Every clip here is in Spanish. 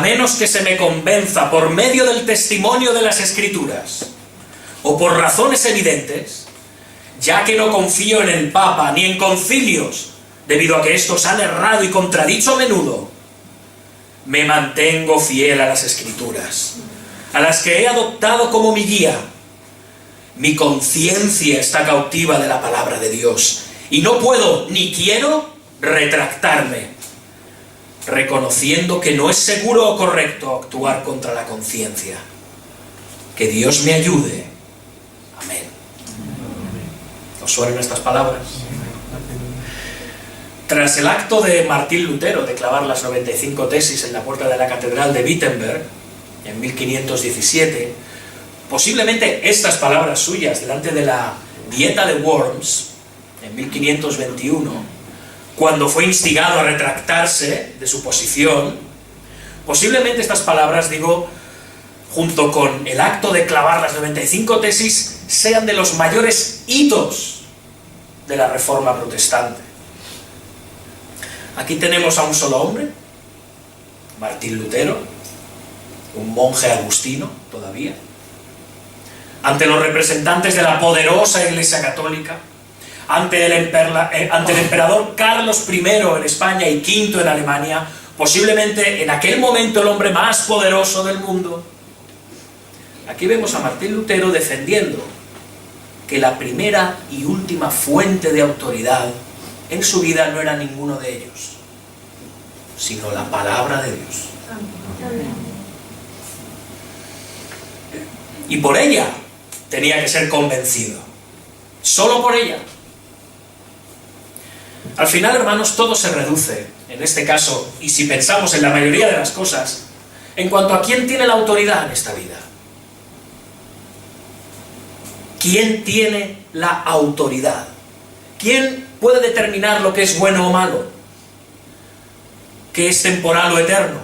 menos que se me convenza por medio del testimonio de las Escrituras, o por razones evidentes, ya que no confío en el Papa ni en concilios, debido a que estos han errado y contradicho a menudo, me mantengo fiel a las Escrituras, a las que he adoptado como mi guía. Mi conciencia está cautiva de la palabra de Dios, y no puedo ni quiero retractarme, reconociendo que no es seguro o correcto actuar contra la conciencia. Que Dios me ayude. Amén. ¿Os suenan estas palabras? Tras el acto de Martín Lutero de clavar las 95 tesis en la puerta de la catedral de Wittenberg, en 1517, posiblemente estas palabras suyas delante de la Dieta de Worms, en 1521, cuando fue instigado a retractarse de su posición, posiblemente estas palabras, digo, junto con el acto de clavar las 95 tesis, sean de los mayores hitos de la Reforma protestante. Aquí tenemos a un solo hombre, Martín Lutero, un monje agustino todavía, ante los representantes de la poderosa Iglesia Católica, ante el emperador Carlos I en España y V en Alemania, posiblemente en aquel momento el hombre más poderoso del mundo. Aquí vemos a Martín Lutero defendiendo que la primera y última fuente de autoridad en su vida no era ninguno de ellos, sino la palabra de Dios. Y por ella tenía que ser convencido, solo por ella. Al final, hermanos, todo se reduce, en este caso, y si pensamos en la mayoría de las cosas, en cuanto a quién tiene la autoridad en esta vida. ¿Quién tiene la autoridad? ¿Quién puede determinar lo que es bueno o malo? ¿Qué es temporal o eterno?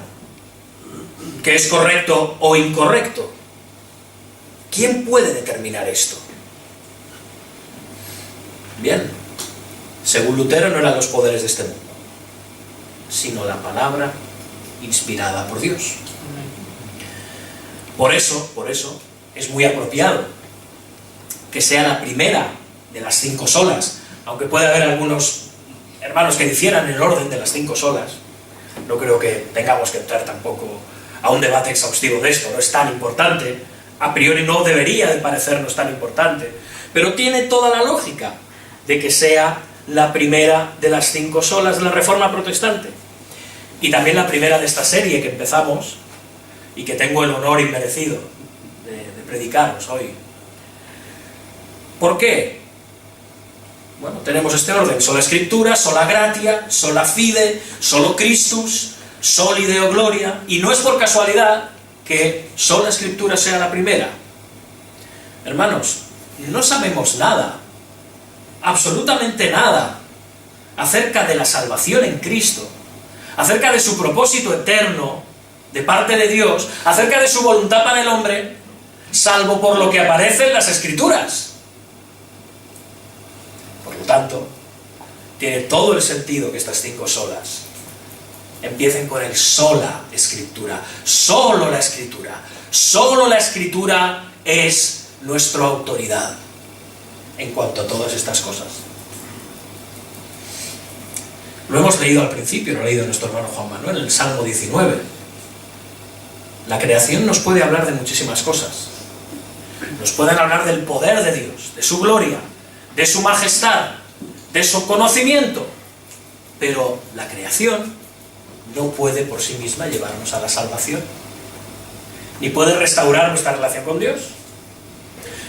¿Qué es correcto o incorrecto? ¿Quién puede determinar esto? Bien, según Lutero no eran los poderes de este mundo, sino la palabra inspirada por Dios. Por eso, es muy apropiado que sea la primera de las 5 solas, aunque puede haber algunos hermanos que difieran en el orden de las 5 solas. No creo que tengamos que entrar tampoco a un debate exhaustivo de esto, no es tan importante, a priori no debería de parecernos tan importante, pero tiene toda la lógica de que sea la primera de las 5 solas de la Reforma protestante, y también la primera de esta serie que empezamos, y que tengo el honor inmerecido de predicaros hoy. ¿Por qué? Bueno, tenemos este orden: sola Escritura, sola gratia, sola fide, solo Christus, soli Deo gloria, y no es por casualidad que sola Escritura sea la primera. Hermanos, no sabemos nada, absolutamente nada, acerca de la salvación en Cristo, acerca de su propósito eterno de parte de Dios, acerca de su voluntad para el hombre, salvo por lo que aparece en las Escrituras. Por lo tanto, tiene todo el sentido que estas 5 solas empiecen con el sola Escritura, solo la Escritura. Solo la Escritura es nuestra autoridad en cuanto a todas estas cosas. Lo hemos leído al principio, lo ha leído nuestro hermano Juan Manuel en el Salmo 19. La creación nos puede hablar de muchísimas cosas. Nos pueden hablar del poder de Dios, de su gloria, de su majestad, de su conocimiento. Pero la creación no puede por sí misma llevarnos a la salvación, ni puede restaurar nuestra relación con Dios.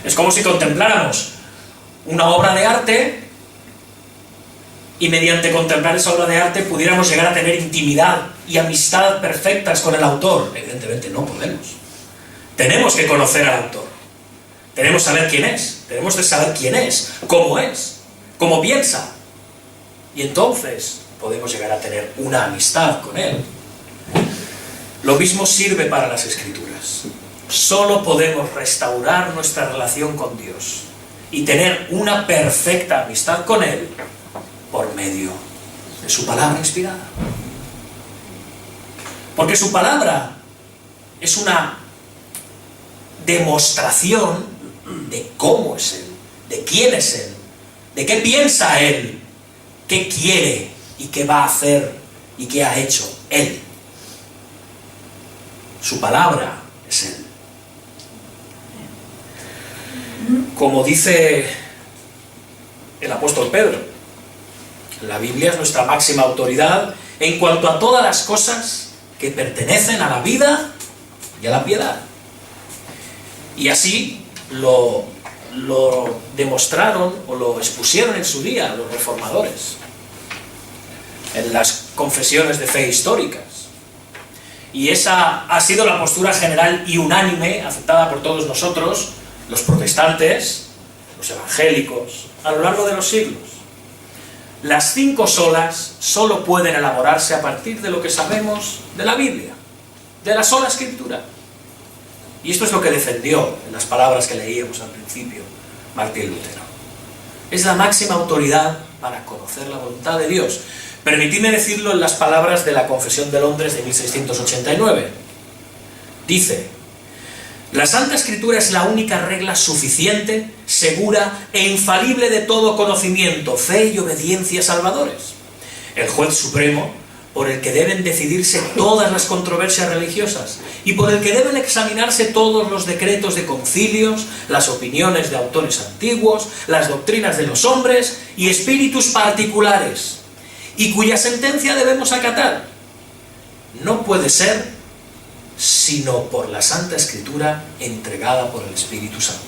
Es como si contempláramos una obra de arte y mediante contemplar esa obra de arte pudiéramos llegar a tener intimidad y amistad perfectas con el autor. Evidentemente no podemos. Tenemos que conocer al autor. Tenemos que saber quién es. Tenemos que saber quién es, cómo piensa. Y entonces podemos llegar a tener una amistad con él. Lo mismo sirve para las Escrituras. Solo podemos restaurar nuestra relación con Dios y tener una perfecta amistad con él por medio de su palabra inspirada. Porque su palabra es una demostración de cómo es Él, de quién es Él, de qué piensa Él, qué quiere y qué va a hacer y qué ha hecho Él. Su palabra es Él. Como dice el apóstol Pedro, la Biblia es nuestra máxima autoridad en cuanto a todas las cosas que pertenecen a la vida y a la piedad. Y así lo demostraron o lo expusieron en su día los reformadores en las confesiones de fe históricas. Y esa ha sido la postura general y unánime aceptada por todos nosotros, los protestantes, los evangélicos, a lo largo de los siglos. Las 5 solas solo pueden elaborarse a partir de lo que sabemos de la Biblia, de la sola Escritura. Y esto es lo que defendió en las palabras que leíamos al principio Martín Lutero. Es la máxima autoridad para conocer la voluntad de Dios. Permitidme decirlo en las palabras de la Confesión de Londres de 1689. Dice: la Santa Escritura es la única regla suficiente, segura e infalible de todo conocimiento, fe y obediencia salvadores. El juez supremo, por el que deben decidirse todas las controversias religiosas y por el que deben examinarse todos los decretos de concilios, las opiniones de autores antiguos, las doctrinas de los hombres y espíritus particulares, y cuya sentencia debemos acatar, no puede ser sino por la Santa Escritura entregada por el Espíritu Santo.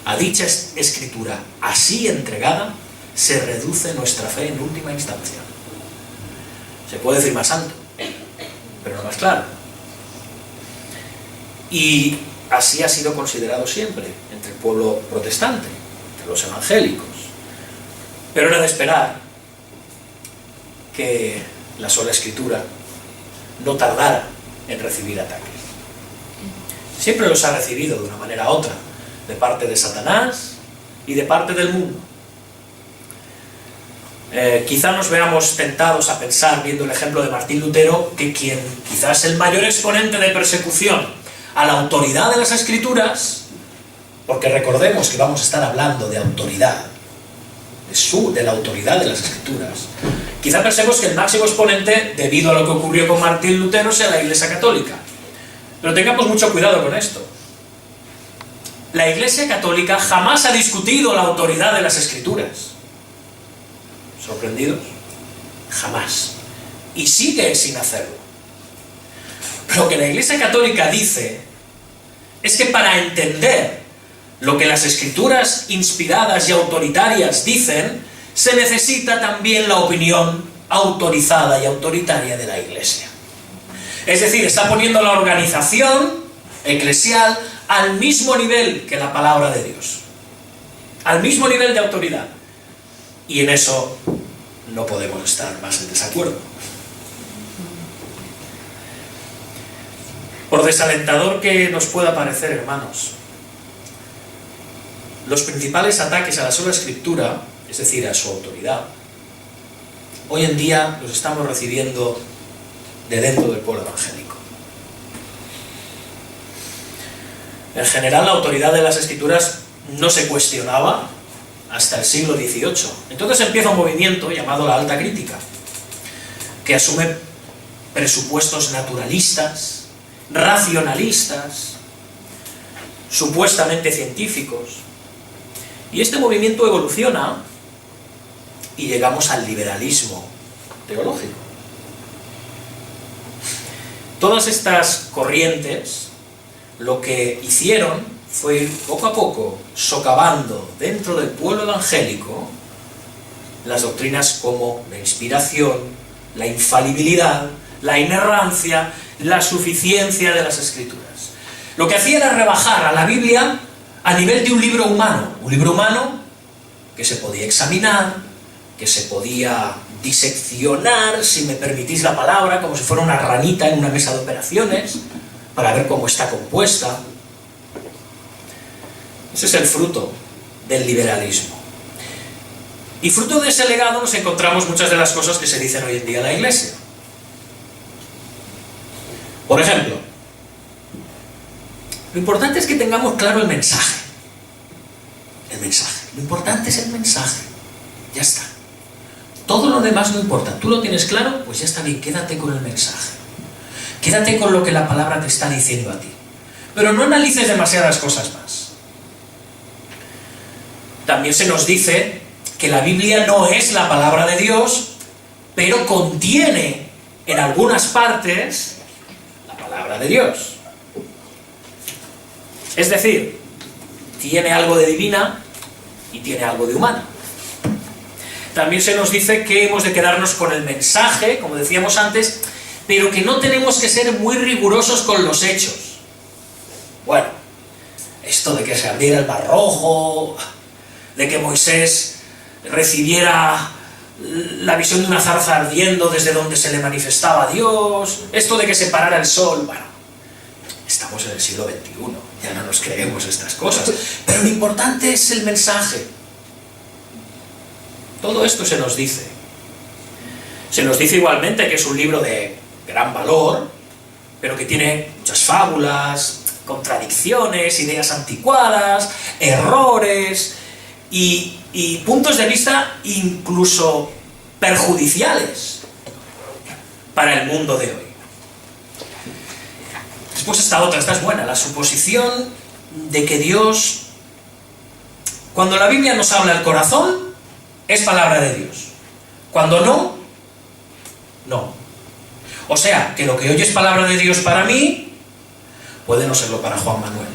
A dicha Escritura así entregada se reduce nuestra fe en última instancia. Se puede decir más alto, pero no más claro. Y así ha sido considerado siempre entre el pueblo protestante, entre los evangélicos. Pero era de esperar que la sola Escritura no tardara en recibir ataques. Siempre los ha recibido de una manera u otra, de parte de Satanás y de parte del mundo. Quizá nos veamos tentados a pensar, viendo el ejemplo de Martín Lutero, que quien quizás el mayor exponente de persecución a la autoridad de las Escrituras, porque recordemos que vamos a estar hablando de autoridad, de la autoridad de las Escrituras, quizá pensemos que el máximo exponente, debido a lo que ocurrió con Martín Lutero, sea la Iglesia Católica. Pero tengamos mucho cuidado con esto. La Iglesia Católica jamás ha discutido la autoridad de las Escrituras. ¿Sorprendidos? Jamás. Y sigue sin hacerlo. Lo que la Iglesia Católica dice es que para entender lo que las Escrituras inspiradas y autoritarias dicen, se necesita también la opinión autorizada y autoritaria de la Iglesia. Es decir, está poniendo la organización eclesial al mismo nivel que la palabra de Dios. Al mismo nivel de autoridad. Y en eso no podemos estar más en desacuerdo. Por desalentador que nos pueda parecer, hermanos, los principales ataques a la sola Escritura, es decir, a su autoridad, hoy en día los estamos recibiendo de dentro del pueblo evangélico. En general, la autoridad de las Escrituras no se cuestionaba hasta el siglo XVIII. Entonces empieza un movimiento llamado la Alta Crítica, que asume presupuestos naturalistas, racionalistas, supuestamente científicos. Y este movimiento evoluciona y llegamos al liberalismo teológico. Todas estas corrientes lo que hicieron fue ir poco a poco socavando dentro del pueblo evangélico las doctrinas como la inspiración, la infalibilidad, la inerrancia, la suficiencia de las Escrituras. Lo que hacía era rebajar a la Biblia a nivel de un libro humano que se podía examinar, que se podía diseccionar, si me permitís la palabra, como si fuera una ranita en una mesa de operaciones, para ver cómo está compuesta. Ese es el fruto del liberalismo. Y fruto de ese legado nos encontramos muchas de las cosas que se dicen hoy en día en la Iglesia. Por ejemplo, Lo importante es que tengamos claro el mensaje. El mensaje. Lo importante es el mensaje. Ya está. Todo lo demás no importa. ¿Tú lo tienes claro? Pues ya está bien, quédate con el mensaje. Quédate con lo que la palabra te está diciendo a ti. Pero no analices demasiadas cosas más. También se nos dice que la Biblia no es la palabra de Dios, pero contiene en algunas partes la palabra de Dios. Es decir, tiene algo de divina y tiene algo de humana. También se nos dice que hemos de quedarnos con el mensaje, como decíamos antes, pero que no tenemos que ser muy rigurosos con los hechos. Bueno, esto de que se abriera el Mar Rojo, de que Moisés recibiera la visión de una zarza ardiendo desde donde se le manifestaba a Dios, esto de que se parara el sol, bueno, estamos en el siglo XXI, ya no nos creemos estas cosas, pero lo importante es el mensaje. Todo esto se nos dice. Se nos dice igualmente que es un libro de gran valor, pero que tiene muchas fábulas, contradicciones, ideas anticuadas, errores y puntos de vista incluso perjudiciales para el mundo de hoy. Después esta otra, esta es buena, la suposición de que Dios, cuando la Biblia nos habla al corazón, es palabra de Dios. Cuando no, no. O sea, que lo que hoy es palabra de Dios para mí, puede no serlo para Juan Manuel.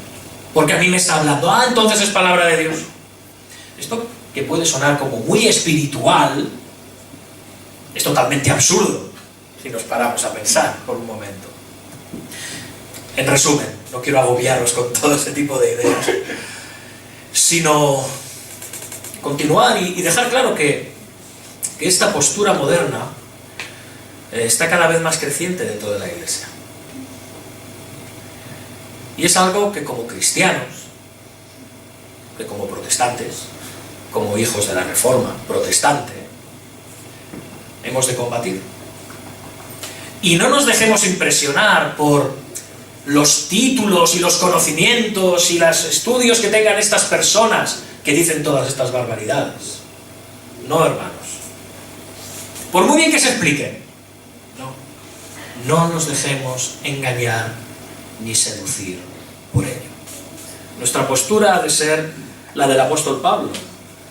Porque a mí me está hablando, entonces es palabra de Dios. Esto que puede sonar como muy espiritual, es totalmente absurdo, si nos paramos a pensar por un momento. En resumen, no quiero agobiaros con todo ese tipo de ideas, sino continuar y dejar claro que esta postura moderna está cada vez más creciente dentro de la Iglesia. Y es algo que como cristianos, que como protestantes, como hijos de la Reforma protestante, hemos de combatir. Y no nos dejemos impresionar por los títulos y los conocimientos y los estudios que tengan estas personas que dicen todas estas barbaridades. No, hermanos. Por muy bien que se expliquen, no nos dejemos engañar ni seducir por ello. Nuestra postura ha de ser la del apóstol Pablo,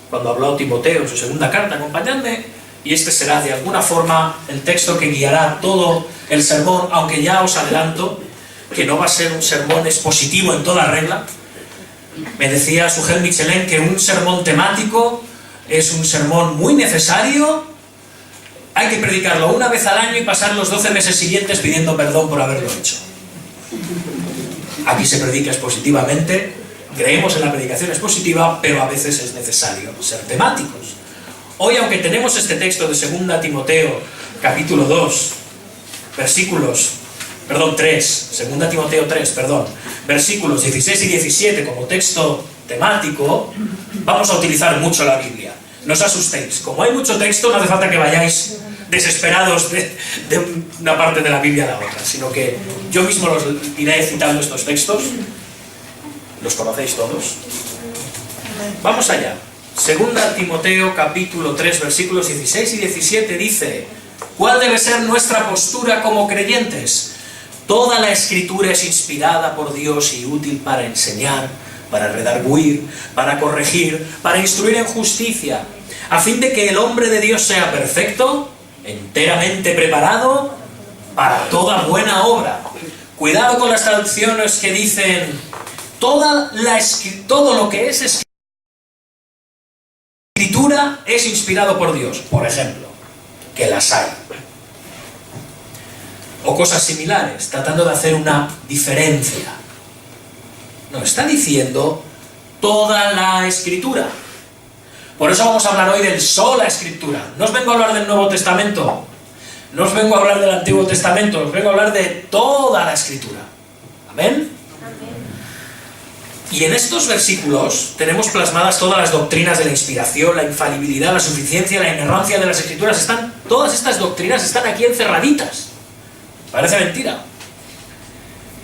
cuando habló a Timoteo en su segunda carta: acompañadme, y este será de alguna forma el texto que guiará todo el sermón, aunque ya os adelanto que no va a ser un sermón expositivo en toda regla. Me decía Sujel Michelin que un sermón temático es un sermón muy necesario. Hay que predicarlo una vez al año y pasar los 12 meses siguientes pidiendo perdón por haberlo hecho. Aquí se predica expositivamente, creemos en la predicación expositiva, pero a veces es necesario ser temáticos. Hoy, aunque tenemos este texto de 2 Timoteo, capítulo 2, versículos 16 y 17 como texto temático, vamos a utilizar mucho la Biblia. No os asustéis, como hay mucho texto, no hace falta que vayáis desesperados de una parte de la Biblia a la otra, sino que yo mismo los iré citando estos textos. ¿Los conocéis todos? Vamos allá. 2 Timoteo capítulo 3 versículos 16 y 17 dice: ¿cuál debe ser nuestra postura como creyentes? Toda la Escritura es inspirada por Dios y útil para enseñar, para redarguir, para corregir, para instruir en justicia, a fin de que el hombre de Dios sea perfecto, enteramente preparado para toda buena obra. Cuidado con las traducciones que dicen todo lo que es Escritura es inspirado por Dios, por ejemplo, que las hay. O cosas similares, tratando de hacer una diferencia. No, está diciendo toda la Escritura. Por eso vamos a hablar hoy del sola Escritura. No os vengo a hablar del Nuevo Testamento, no os vengo a hablar del Antiguo Testamento, os vengo a hablar de toda la Escritura. ¿Amén? Y en estos versículos tenemos plasmadas todas las doctrinas de la inspiración, la infalibilidad, la suficiencia, la inerrancia de las Escrituras. Todas estas doctrinas están aquí encerraditas. Parece mentira.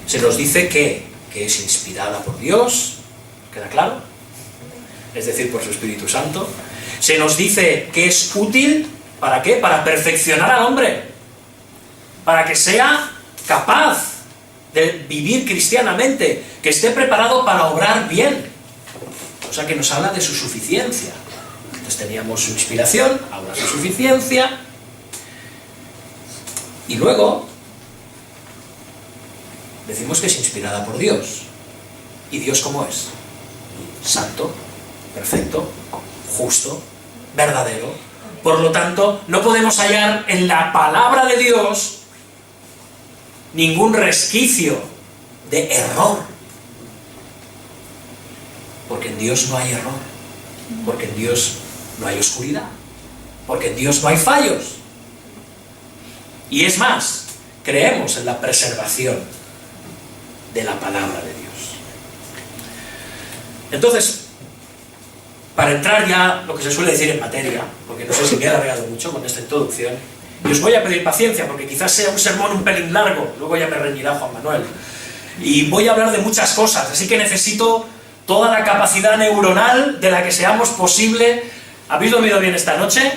Se nos dice que que es inspirada por Dios, ¿queda claro? Es decir, por su Espíritu Santo. Se nos dice que es útil, ¿para qué? Para perfeccionar al hombre, para que sea capaz de vivir cristianamente, que esté preparado para obrar bien. O sea que nos habla de su suficiencia. Entonces teníamos su inspiración, ahora su suficiencia. Y luego decimos que es inspirada por Dios. ¿Y Dios cómo es? Santo, perfecto, justo, verdadero. Por lo tanto, no podemos hallar en la palabra de Dios ningún resquicio de error. Porque en Dios no hay error. Porque en Dios no hay oscuridad. Porque en Dios no hay fallos. Y es más, creemos en la preservación de la palabra de Dios. Entonces, para entrar ya, lo que se suele decir en materia, porque no sé si me he alargado mucho con esta introducción, y os voy a pedir paciencia, porque quizás sea un sermón un pelín largo, luego ya me reñirá Juan Manuel, y voy a hablar de muchas cosas, así que necesito toda la capacidad neuronal de la que seamos posible. ¿Habéis dormido bien esta noche?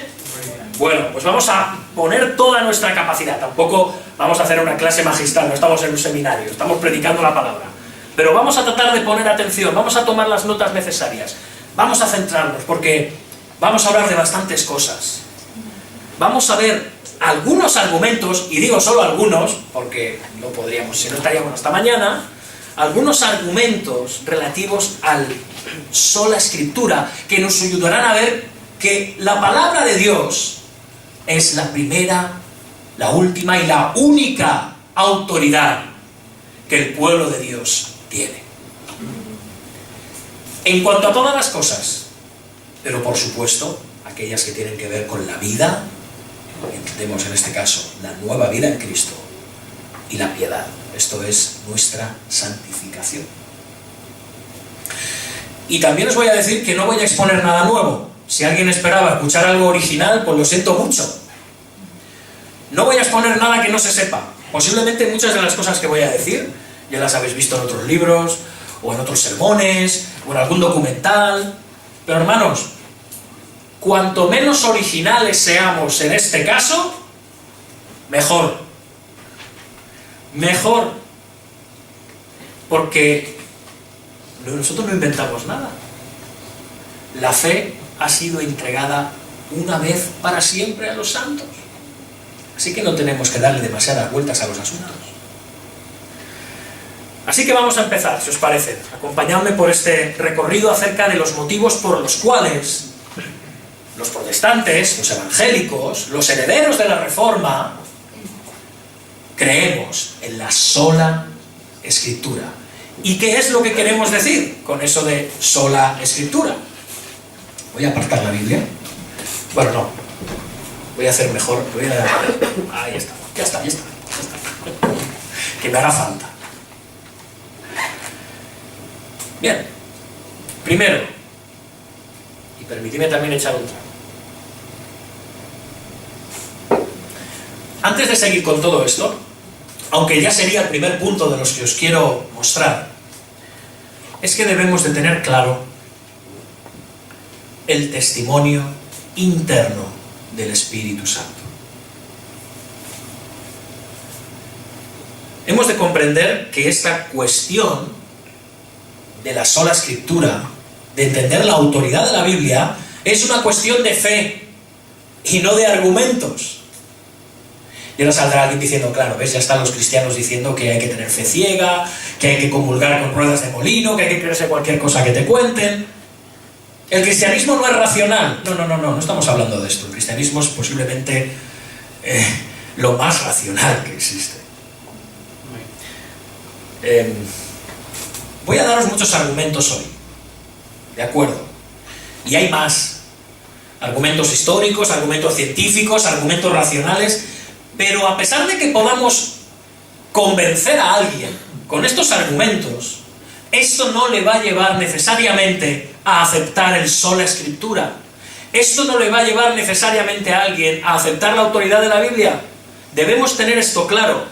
Bueno, pues vamos a poner toda nuestra capacidad. Tampoco vamos a hacer una clase magistral, no estamos en un seminario, estamos predicando la palabra. Pero vamos a tratar de poner atención, vamos a tomar las notas necesarias, vamos a centrarnos, porque vamos a hablar de bastantes cosas. Vamos a ver algunos argumentos, y digo solo algunos, porque no podríamos, si no estaríamos hasta mañana, algunos argumentos relativos al sola escritura, que nos ayudarán a ver que la palabra de Dios es la primera, la última y la única autoridad que el pueblo de Dios tiene. En cuanto a todas las cosas, pero por supuesto, aquellas que tienen que ver con la vida, entendemos en este caso la nueva vida en Cristo y la piedad. Esto es nuestra santificación. Y también os voy a decir que no voy a exponer nada nuevo. Si alguien esperaba escuchar algo original, pues lo siento mucho. No voy a exponer nada que no se sepa. Posiblemente muchas de las cosas que voy a decir ya las habéis visto en otros libros, o en otros sermones, o en algún documental. Pero hermanos, cuanto menos originales seamos en este caso, mejor. Mejor. Porque nosotros no inventamos nada. La fe ha sido entregada una vez para siempre a los santos. Así que no tenemos que darle demasiadas vueltas a los asuntos. Así que vamos a empezar, si os parece. Acompañadme por este recorrido acerca de los motivos por los cuales los protestantes, los evangélicos, los herederos de la Reforma, creemos en la sola Escritura. ¿Y qué es lo que queremos decir con eso de sola Escritura? Voy a apartar la Biblia. Bueno, no. Voy a hacer mejor. Ahí está. Ya está. Que me haga falta. Bien. Primero, y permitidme también echar un trago. Antes de seguir con todo esto, aunque ya sería el primer punto de los que os quiero mostrar, es que debemos de tener claro el testimonio interno del Espíritu Santo. Hemos de comprender que esta cuestión de la sola Escritura, de entender la autoridad de la Biblia, es una cuestión de fe y no de argumentos. Y ahora saldrá alguien diciendo, claro, ¿ves? Ya están los cristianos diciendo que hay que tener fe ciega, que hay que comulgar con ruedas de molino, que hay que creerse cualquier cosa que te cuenten. El cristianismo no es racional. No estamos hablando de esto. El cristianismo es posiblemente lo más racional que existe. Voy a daros muchos argumentos hoy, ¿de acuerdo? Y hay más. Argumentos históricos, argumentos científicos, argumentos racionales. Pero a pesar de que podamos convencer a alguien con estos argumentos, esto no le va a llevar necesariamente a aceptar el sola Escritura. Esto no le va a llevar necesariamente a alguien a aceptar la autoridad de la Biblia. Debemos tener esto claro.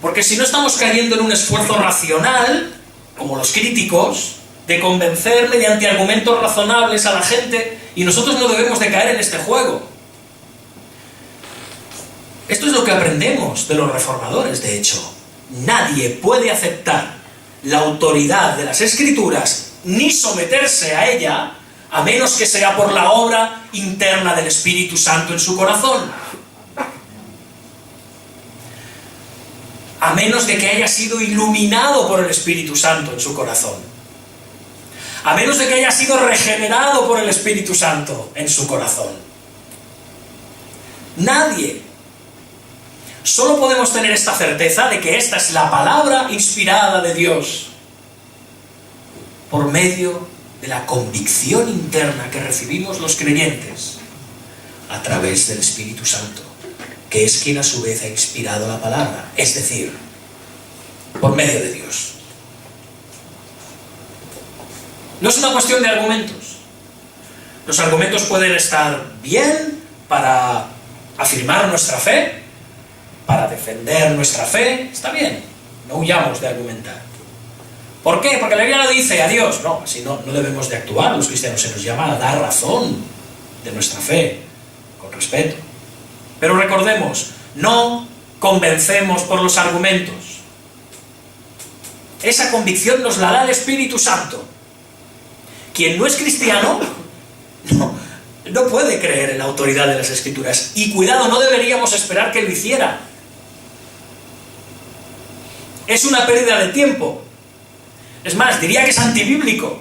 Porque si no estamos cayendo en un esfuerzo racional como los críticos, de convencer mediante argumentos razonables a la gente, y nosotros no debemos de caer en este juego. Esto es lo que aprendemos de los reformadores, de hecho. Nadie puede aceptar la autoridad de las Escrituras ni someterse a ella a menos que sea por la obra interna del Espíritu Santo en su corazón. A menos de que haya sido iluminado por el Espíritu Santo en su corazón. A menos de que haya sido regenerado por el Espíritu Santo en su corazón. Nadie. Solo podemos tener esta certeza de que esta es la palabra inspirada de Dios por medio de la convicción interna que recibimos los creyentes a través del Espíritu Santo, que es quien a su vez ha inspirado la palabra, es decir, por medio de Dios. No es una cuestión de argumentos. Los argumentos pueden estar bien para afirmar nuestra fe, para defender nuestra fe, está bien, no huyamos de argumentar. ¿Por qué? Porque la Biblia no dice adiós. No, así no debemos de actuar. Los cristianos se nos llama a dar razón de nuestra fe, con respeto. Pero recordemos, no convencemos por los argumentos. Esa convicción nos la da el Espíritu Santo. Quien no es cristiano, no puede creer en la autoridad de las Escrituras. Y cuidado, no deberíamos esperar que lo hiciera. Es una pérdida de tiempo. Es más, diría que es antibíblico.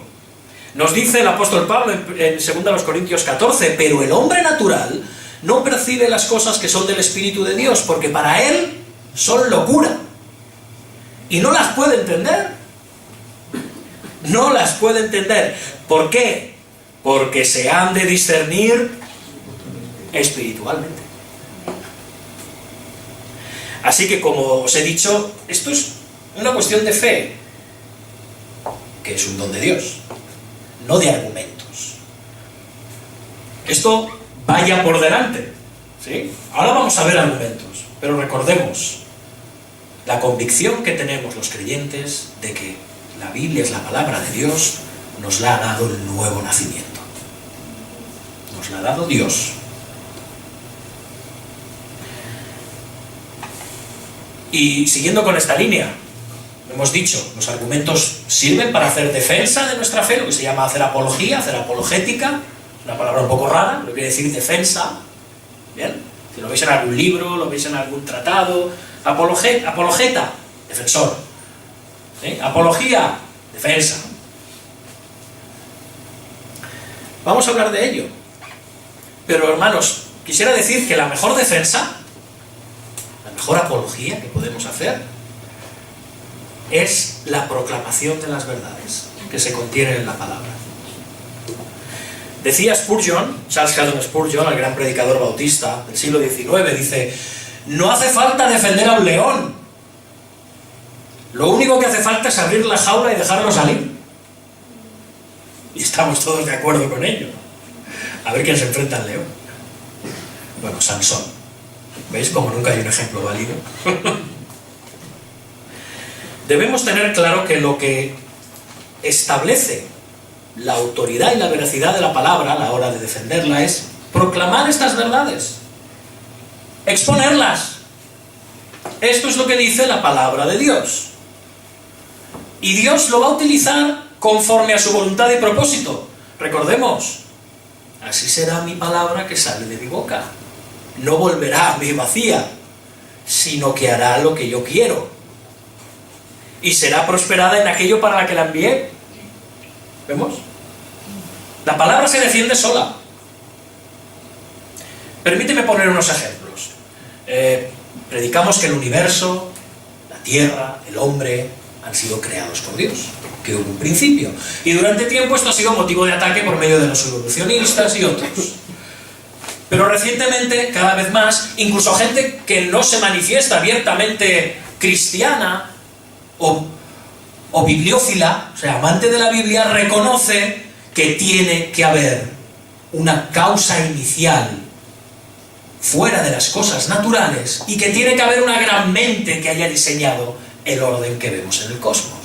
Nos dice el apóstol Pablo en 2 Corintios 14, pero el hombre natural no percibe las cosas que son del Espíritu de Dios, porque para él son locura. Y no las puede entender. No las puede entender. ¿Por qué? Porque se han de discernir espiritualmente. Así que, como os he dicho, esto es una cuestión de fe, que es un don de Dios, no de argumentos. Esto vaya por delante, ¿sí? Ahora vamos a ver argumentos, pero recordemos la convicción que tenemos los creyentes de que la Biblia es la palabra de Dios, nos la ha dado el nuevo nacimiento. Nos la ha dado Dios. Y siguiendo con esta línea, hemos dicho, los argumentos sirven para hacer defensa de nuestra fe, lo que se llama hacer apología, hacer apologética, una palabra un poco rara, pero quiere decir defensa. ¿Bien? Si lo veis en algún libro, lo veis en algún tratado, apologeta, defensor. ¿Sí? Apología, defensa. Vamos a hablar de ello. Pero hermanos, quisiera decir que la mejor defensa, la mejor apología que podemos hacer, es la proclamación de las verdades que se contienen en la palabra. Decía Spurgeon, Charles Haddon Spurgeon, el gran predicador bautista del siglo XIX, dice: no hace falta defender a un león, lo único que hace falta es abrir la jaula y dejarlo salir. Y estamos todos de acuerdo con ello. A ver quién se enfrenta al león. Bueno, Sansón. ¿Veis cómo nunca hay un ejemplo válido? Debemos tener claro que lo que establece la autoridad y la veracidad de la palabra a la hora de defenderla es proclamar estas verdades, exponerlas. Esto es lo que dice la palabra de Dios. Y Dios lo va a utilizar conforme a su voluntad y propósito. Recordemos, así será mi palabra que sale de mi boca. No volverá a mí vacía, sino que hará lo que yo quiero. Y será prosperada en aquello para la que la envié. ¿Vemos? La palabra se defiende sola. Permíteme poner unos ejemplos. Predicamos que el universo, la tierra, el hombre han sido creados por Dios, que hubo un principio. Y durante tiempo esto ha sido motivo de ataque por medio de los evolucionistas y otros. Pero recientemente, cada vez más, incluso gente que no se manifiesta abiertamente cristiana o bibliófila, o sea, amante de la Biblia, reconoce que tiene que haber una causa inicial fuera de las cosas naturales y que tiene que haber una gran mente que haya diseñado el orden que vemos en el cosmos.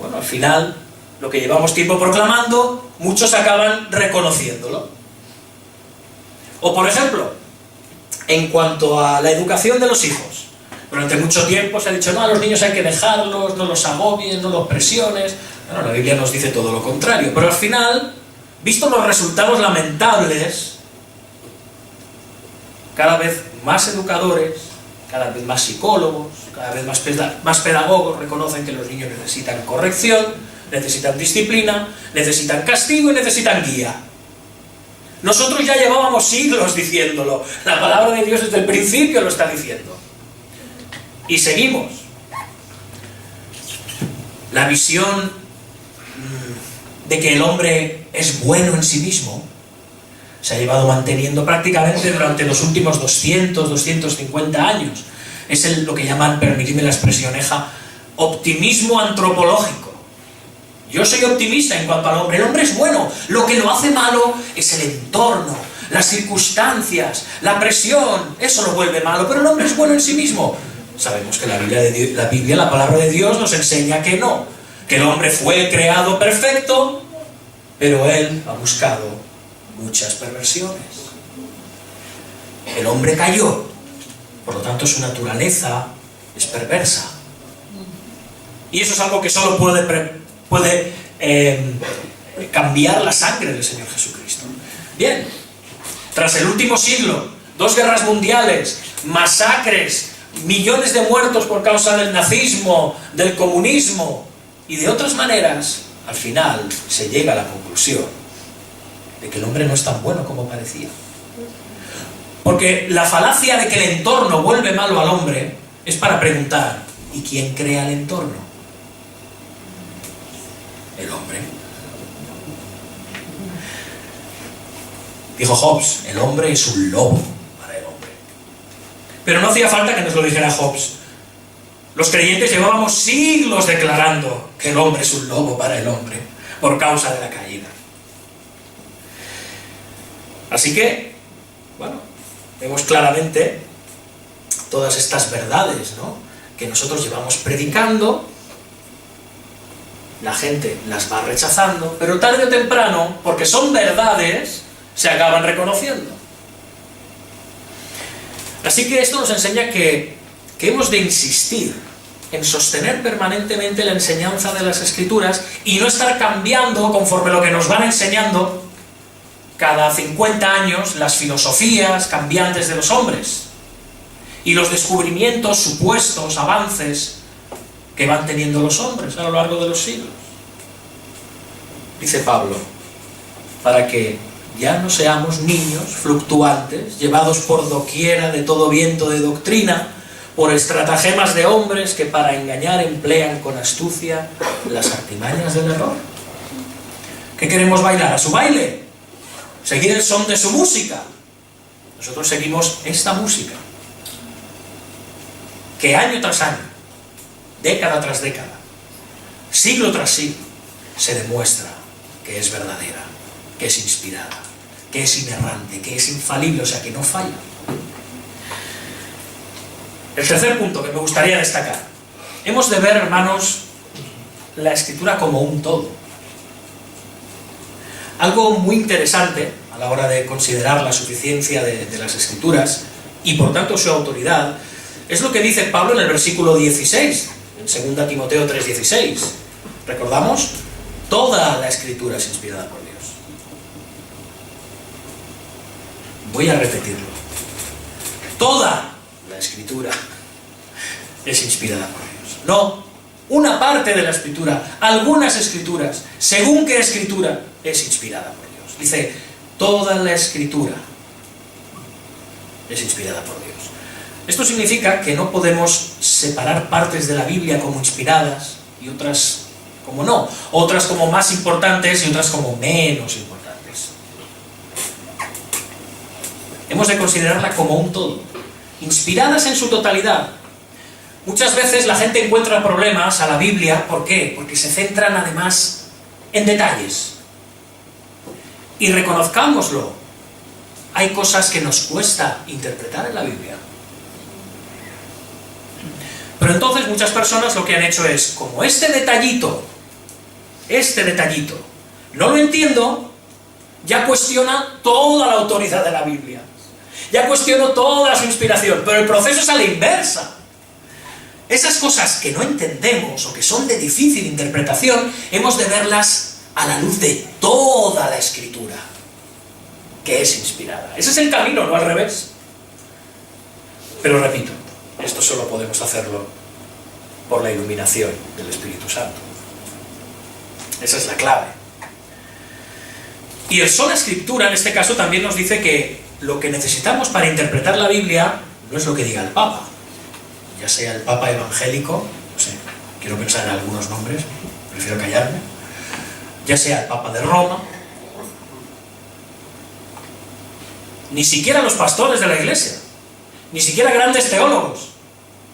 Bueno, al final, lo que llevamos tiempo proclamando, muchos acaban reconociéndolo. O por ejemplo, en cuanto a la educación de los hijos, durante mucho tiempo se ha dicho, no, a los niños hay que dejarlos, no los agobies, no los presiones. Bueno, la Biblia nos dice todo lo contrario, pero al final, visto los resultados lamentables, cada vez más educadores, cada vez más psicólogos, cada vez más pedagogos reconocen que los niños necesitan corrección, necesitan disciplina, necesitan castigo y necesitan guía. Nosotros ya llevábamos siglos diciéndolo, la palabra de Dios desde el principio lo está diciendo. Y seguimos. La visión de que el hombre es bueno en sí mismo se ha llevado manteniendo prácticamente durante los últimos 200, 250 años. Es lo que llaman, permitidme la expresión, optimismo antropológico. Yo soy optimista en cuanto al hombre. El hombre es bueno. Lo que lo hace malo es el entorno, las circunstancias, la presión. Eso lo vuelve malo, pero el hombre es bueno en sí mismo. Sabemos que la Biblia, la palabra de Dios, nos enseña que no. Que el hombre fue creado perfecto, pero él ha buscado muchas perversiones. El hombre cayó, por lo tanto su naturaleza es perversa. Y eso es algo que solo puede cambiar la sangre del Señor Jesucristo. Bien, tras el último siglo, 2 guerras mundiales, masacres, millones de muertos por causa del nazismo, del comunismo y de otras maneras, al final se llega a la conclusión de que el hombre no es tan bueno como parecía. Porque la falacia de que el entorno vuelve malo al hombre es para preguntar, ¿y quién crea el entorno? El hombre. Dijo Hobbes, el hombre es un lobo para el hombre. Pero no hacía falta que nos lo dijera Hobbes. Los creyentes llevábamos siglos declarando que el hombre es un lobo para el hombre, por causa de la caída. Así que, bueno, vemos claramente todas estas verdades, ¿no?, que nosotros llevamos predicando. La gente las va rechazando, pero tarde o temprano, porque son verdades, se acaban reconociendo. Así que esto nos enseña que hemos de insistir en sostener permanentemente la enseñanza de las Escrituras y no estar cambiando conforme lo que nos van enseñando cada 50 años las filosofías cambiantes de los hombres y los descubrimientos, supuestos avances que van teniendo los hombres a lo largo de los siglos. Dice Pablo, para que ya no seamos niños fluctuantes, llevados por doquiera de todo viento de doctrina, por estratagemas de hombres que para engañar emplean con astucia las artimañas del error. ¿Qué queremos bailar? ¿A su baile? ¿Seguir el son de su música? Nosotros seguimos esta música, que año tras año, década tras década, siglo tras siglo, se demuestra que es verdadera, que es inspirada, que es inerrante, que es infalible, o sea, que no falla. El tercer punto que me gustaría destacar. Hemos de ver, hermanos, la Escritura como un todo. Algo muy interesante a la hora de considerar la suficiencia de las Escrituras y por tanto su autoridad, es lo que dice Pablo en el versículo 16, en 2 Timoteo 3:16. ¿Recordamos? Toda la Escritura es inspirada por Dios. Voy a repetirlo. Toda la Escritura es inspirada por Dios. No una parte de la Escritura, algunas Escrituras, según qué Escritura es inspirada por Dios. Dice, toda la Escritura es inspirada por Dios. Esto significa que no podemos separar partes de la Biblia como inspiradas y otras como no, otras como más importantes y otras como menos importantes. Hemos de considerarla como un todo, inspiradas en su totalidad. Muchas veces la gente encuentra problemas a la Biblia, ¿por qué? Porque se centran además en detalles. Y reconozcámoslo, hay cosas que nos cuesta interpretar en la Biblia. Pero entonces muchas personas lo que han hecho es, como este detallito este detallito, no lo entiendo, ya cuestiona toda la autoridad de la Biblia. Ya cuestiono toda su inspiración, pero el proceso es a la inversa. Esas cosas que no entendemos o que son de difícil interpretación, hemos de verlas a la luz de toda la Escritura, que es inspirada. Ese es el camino, no al revés. Pero repito, esto solo podemos hacerlo por la iluminación del Espíritu Santo. Esa es la clave. Y el sola Escritura, en este caso, también nos dice que lo que necesitamos para interpretar la Biblia no es lo que diga el Papa, ya sea el Papa evangélico, no sé, quiero pensar en algunos nombres, prefiero callarme, ya sea el Papa de Roma, ni siquiera los pastores de la Iglesia, ni siquiera grandes teólogos.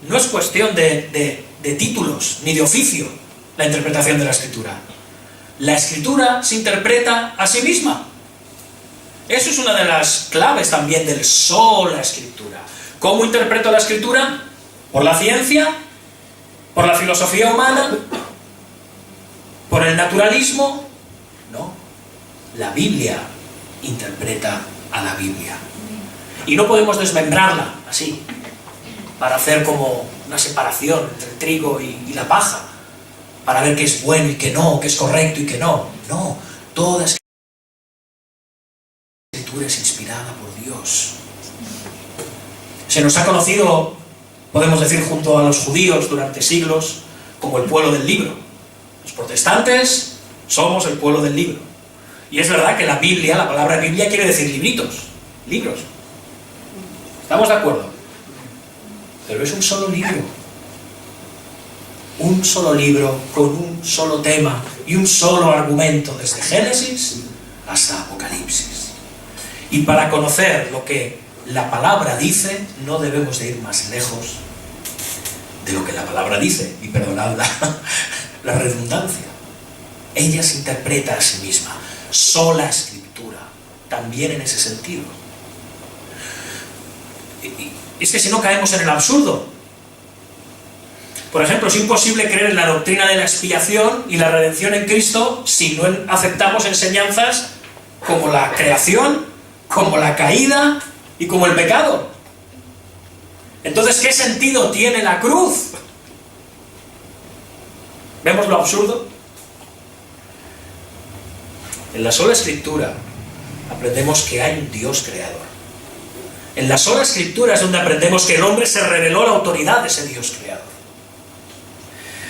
No es cuestión de títulos, ni de oficio, la interpretación de la Escritura. La Escritura se interpreta a sí misma. Eso es una de las claves también del sola Escritura. ¿Cómo interpreto la Escritura? ¿Por la ciencia? ¿Por la filosofía humana? ¿Por el naturalismo? No. La Biblia interpreta a la Biblia. Y no podemos desmembrarla así, para hacer como una separación entre el trigo y la paja, para ver qué es bueno y qué no, qué es correcto y qué no. No, toda Escritura es inspirada por Dios. Se nos ha conocido, podemos decir, junto a los judíos durante siglos, como el pueblo del libro. Los protestantes somos el pueblo del libro. Y es verdad que la Biblia, la palabra Biblia quiere decir libritos, libros. ¿Estamos de acuerdo? Pero es un solo libro. Un solo libro con un solo tema y un solo argumento, desde Génesis hasta Apocalipsis. Y para conocer lo que la palabra dice, no debemos de ir más lejos de lo que la palabra dice. Y perdonad la redundancia. Ella se interpreta a sí misma. Sola Escritura, también en ese sentido. Es que si no caemos en el absurdo. Por ejemplo, es imposible creer en la doctrina de la expiación y la redención en Cristo si no aceptamos enseñanzas como la creación, como la caída y como el pecado. Entonces, ¿qué sentido tiene la cruz? ¿Vemos lo absurdo? En la sola Escritura aprendemos que hay un Dios creador. En la sola Escritura es donde aprendemos que el hombre se reveló la autoridad de ese Dios creador.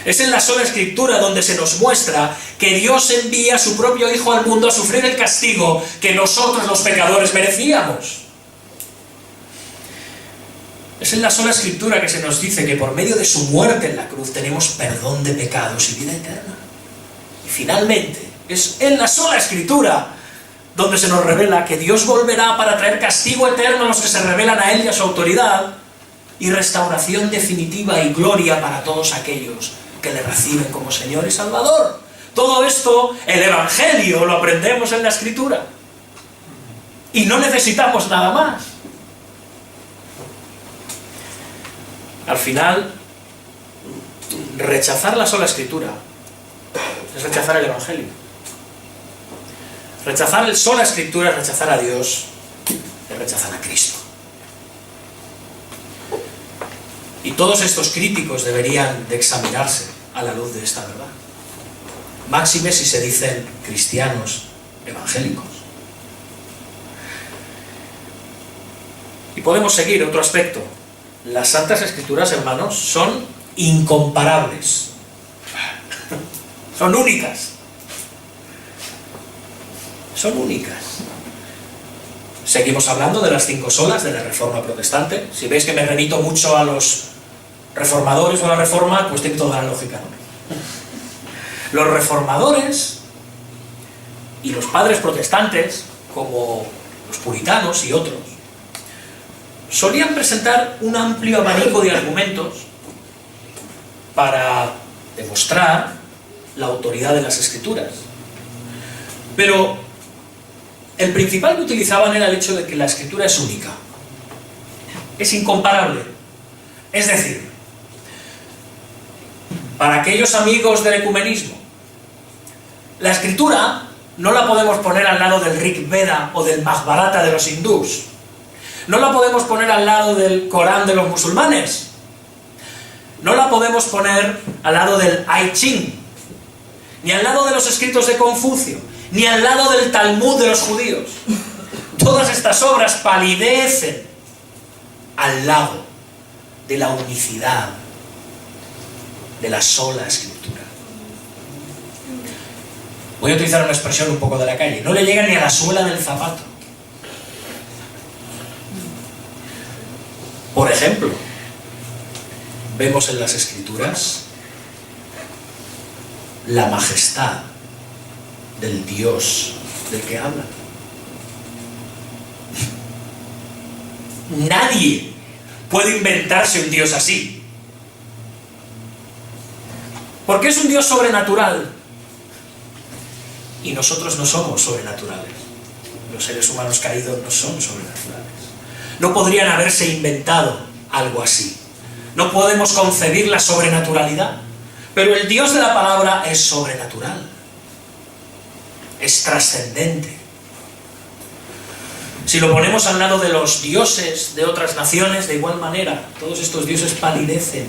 Es en la sola Escritura donde se nos muestra que Dios envía a su propio Hijo al mundo a sufrir el castigo que nosotros los pecadores merecíamos. Es en la sola Escritura que se nos dice que por medio de su muerte en la cruz tenemos perdón de pecados y vida eterna. Y finalmente, es en la sola Escritura donde se nos revela que Dios volverá para traer castigo eterno a los que se rebelan a Él y a su autoridad, y restauración definitiva y gloria para todos aquellos que le reciben como Señor y Salvador. Todo esto, el Evangelio, lo aprendemos en la Escritura. Y no necesitamos nada más. Al final, rechazar la sola Escritura es rechazar el Evangelio. Rechazar el sola Escritura es rechazar a Dios, es rechazar a Cristo. Y todos estos críticos deberían de examinarse a la luz de esta verdad. Máxime si se dicen cristianos evangélicos. Y podemos seguir otro aspecto. Las Santas Escrituras, hermanos, son incomparables. Son únicas. Son únicas. Seguimos hablando de las 5 solas de la Reforma Protestante. Si veis que me remito mucho a los reformadores o a la Reforma, pues tiene toda la lógica, ¿no? Los reformadores y los padres protestantes, como los puritanos y otros, solían presentar un amplio abanico de argumentos para demostrar la autoridad de las Escrituras. Pero el principal que utilizaban era el hecho de que la Escritura es única, es incomparable. Es decir, para aquellos amigos del ecumenismo, La escritura no la podemos poner al lado del Rig Veda o del Mahabharata de los hindús. No la podemos poner al lado del Corán de los musulmanes. No la podemos poner al lado del I Ching, ni al lado de los escritos de Confucio, ni al lado del Talmud de los judíos. Todas estas obras palidecen al lado de la unicidad de la sola escritura. Voy a utilizar una expresión un poco de la calle. No le llega ni a la suela del zapato. Por ejemplo, vemos en las escrituras la majestad del Dios del que hablan. Nadie puede inventarse un Dios así. Porque es un Dios sobrenatural. Y nosotros no somos sobrenaturales. Los seres humanos caídos no son sobrenaturales. No podrían haberse inventado algo así. No podemos concebir la sobrenaturalidad. Pero el Dios de la palabra es sobrenatural. Es trascendente. Si lo ponemos al lado de los dioses de otras naciones, de igual manera, todos estos dioses palidecen.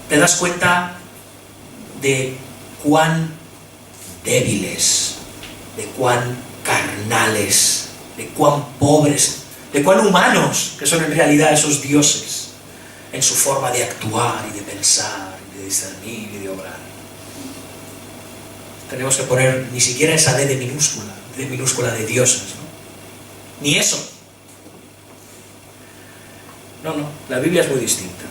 Te das cuenta de cuán débiles, de cuán carnales, de cuán pobres, de cuán humanos que son en realidad esos dioses en su forma de actuar y de pensar, y de discernir y de obrar. Tenemos que poner ni siquiera esa D de minúscula de dioses, ¿no? Ni eso. No, la Biblia es muy distinta.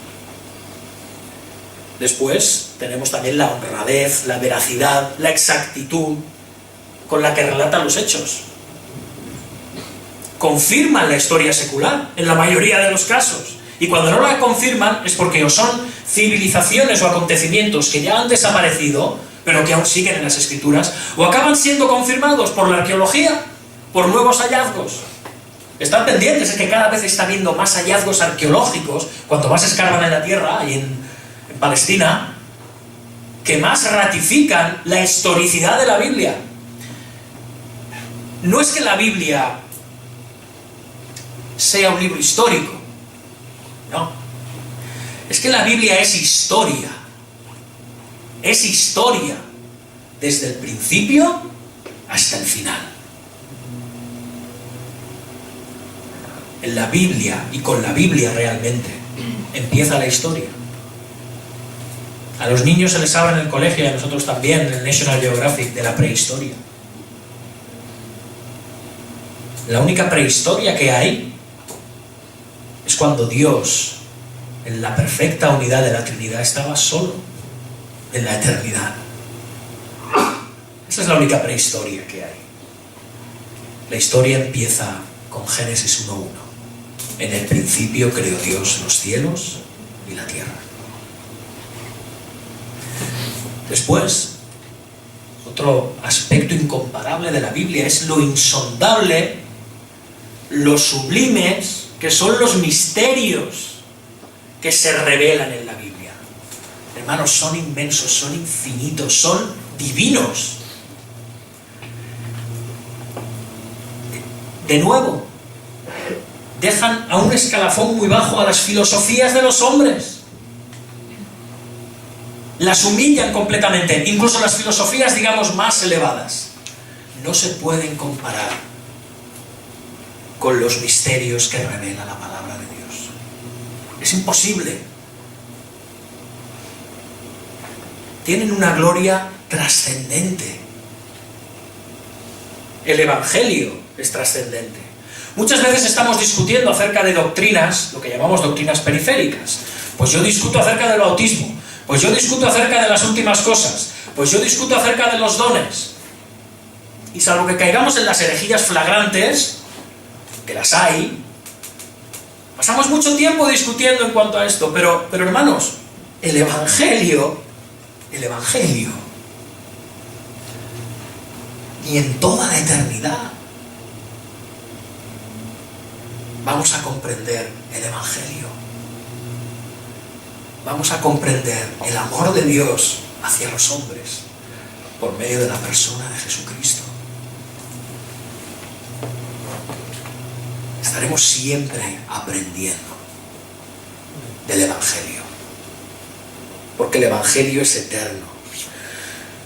Después tenemos también la honradez, la veracidad, la exactitud con la que relatan los hechos. Confirman la historia secular, en la mayoría de los casos. Y cuando no la confirman es porque o son civilizaciones o acontecimientos que ya han desaparecido, pero que aún siguen en las escrituras, o acaban siendo confirmados por la arqueología, por nuevos hallazgos. Están pendientes, es que cada vez está habiendo más hallazgos arqueológicos, cuanto más escarban en la tierra y en Palestina, que más ratifican la historicidad de la Biblia. No es que la Biblia sea un libro histórico, no. Es que la Biblia es historia. Es historia desde el principio hasta el final. En la Biblia, y con la Biblia realmente, empieza la historia. A los niños se les habla en el colegio y a nosotros también, en el National Geographic, de la prehistoria. La única prehistoria que hay es cuando Dios, en la perfecta unidad de la Trinidad, estaba solo en la eternidad. Esa es la única prehistoria que hay. La historia empieza con Génesis 1:1. En el principio creó Dios los cielos y la tierra. Después, otro aspecto incomparable de la Biblia es lo insondable, lo sublimes que son los misterios que se revelan en la Biblia. Hermanos, son inmensos, son infinitos, son divinos. De nuevo, dejan a un escalafón muy bajo a las filosofías de los hombres. Las humillan completamente, incluso las filosofías, digamos, más elevadas. No se pueden comparar con los misterios que revela la palabra de Dios. Es imposible. Tienen una gloria trascendente. El Evangelio es trascendente. Muchas veces estamos discutiendo acerca de doctrinas, lo que llamamos doctrinas periféricas. Pues yo discuto acerca del bautismo, pues yo discuto acerca de las últimas cosas, pues yo discuto acerca de los dones. Y salvo que caigamos en las herejías flagrantes, que las hay, pasamos mucho tiempo discutiendo en cuanto a esto, pero hermanos, el Evangelio, y en toda la eternidad vamos a comprender el Evangelio. Vamos a comprender el amor de Dios hacia los hombres. por medio de la persona de Jesucristo. Estaremos siempre aprendiendo del Evangelio, porque el Evangelio es eterno.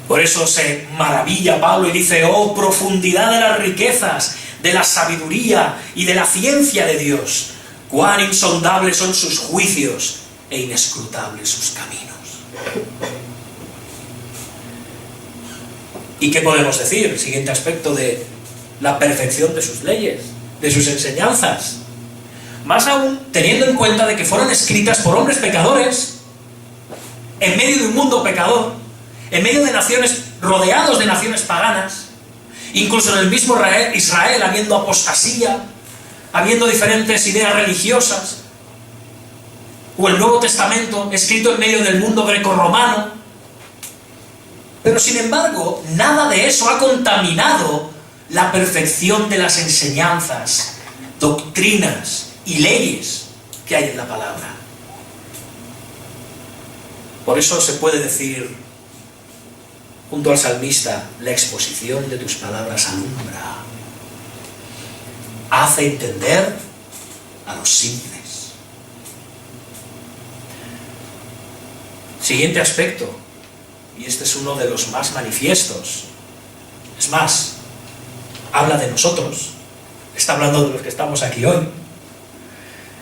Por eso se maravilla Pablo y dice: oh, profundidad de las riquezas, de la sabiduría y de la ciencia de Dios, cuán insondables son sus juicios e inescrutables sus caminos. ¿Y qué podemos decir? El siguiente aspecto de la perfección de sus leyes, de sus enseñanzas. Más aún, teniendo en cuenta de que fueron escritas por hombres pecadores, en medio de un mundo pecador, en medio de naciones, rodeados de naciones paganas, incluso en el mismo Israel habiendo apostasía, habiendo diferentes ideas religiosas, o el Nuevo Testamento escrito en medio del mundo grecorromano. Pero sin embargo, nada de eso ha contaminado la perfección de las enseñanzas, doctrinas y leyes que hay en la palabra. Por eso se puede decir, junto al salmista: la exposición de tus palabras alumbra, hace entender a los simples. Siguiente aspecto, y este es uno de los más manifiestos. Es más, habla de nosotros, está hablando de los que estamos aquí hoy.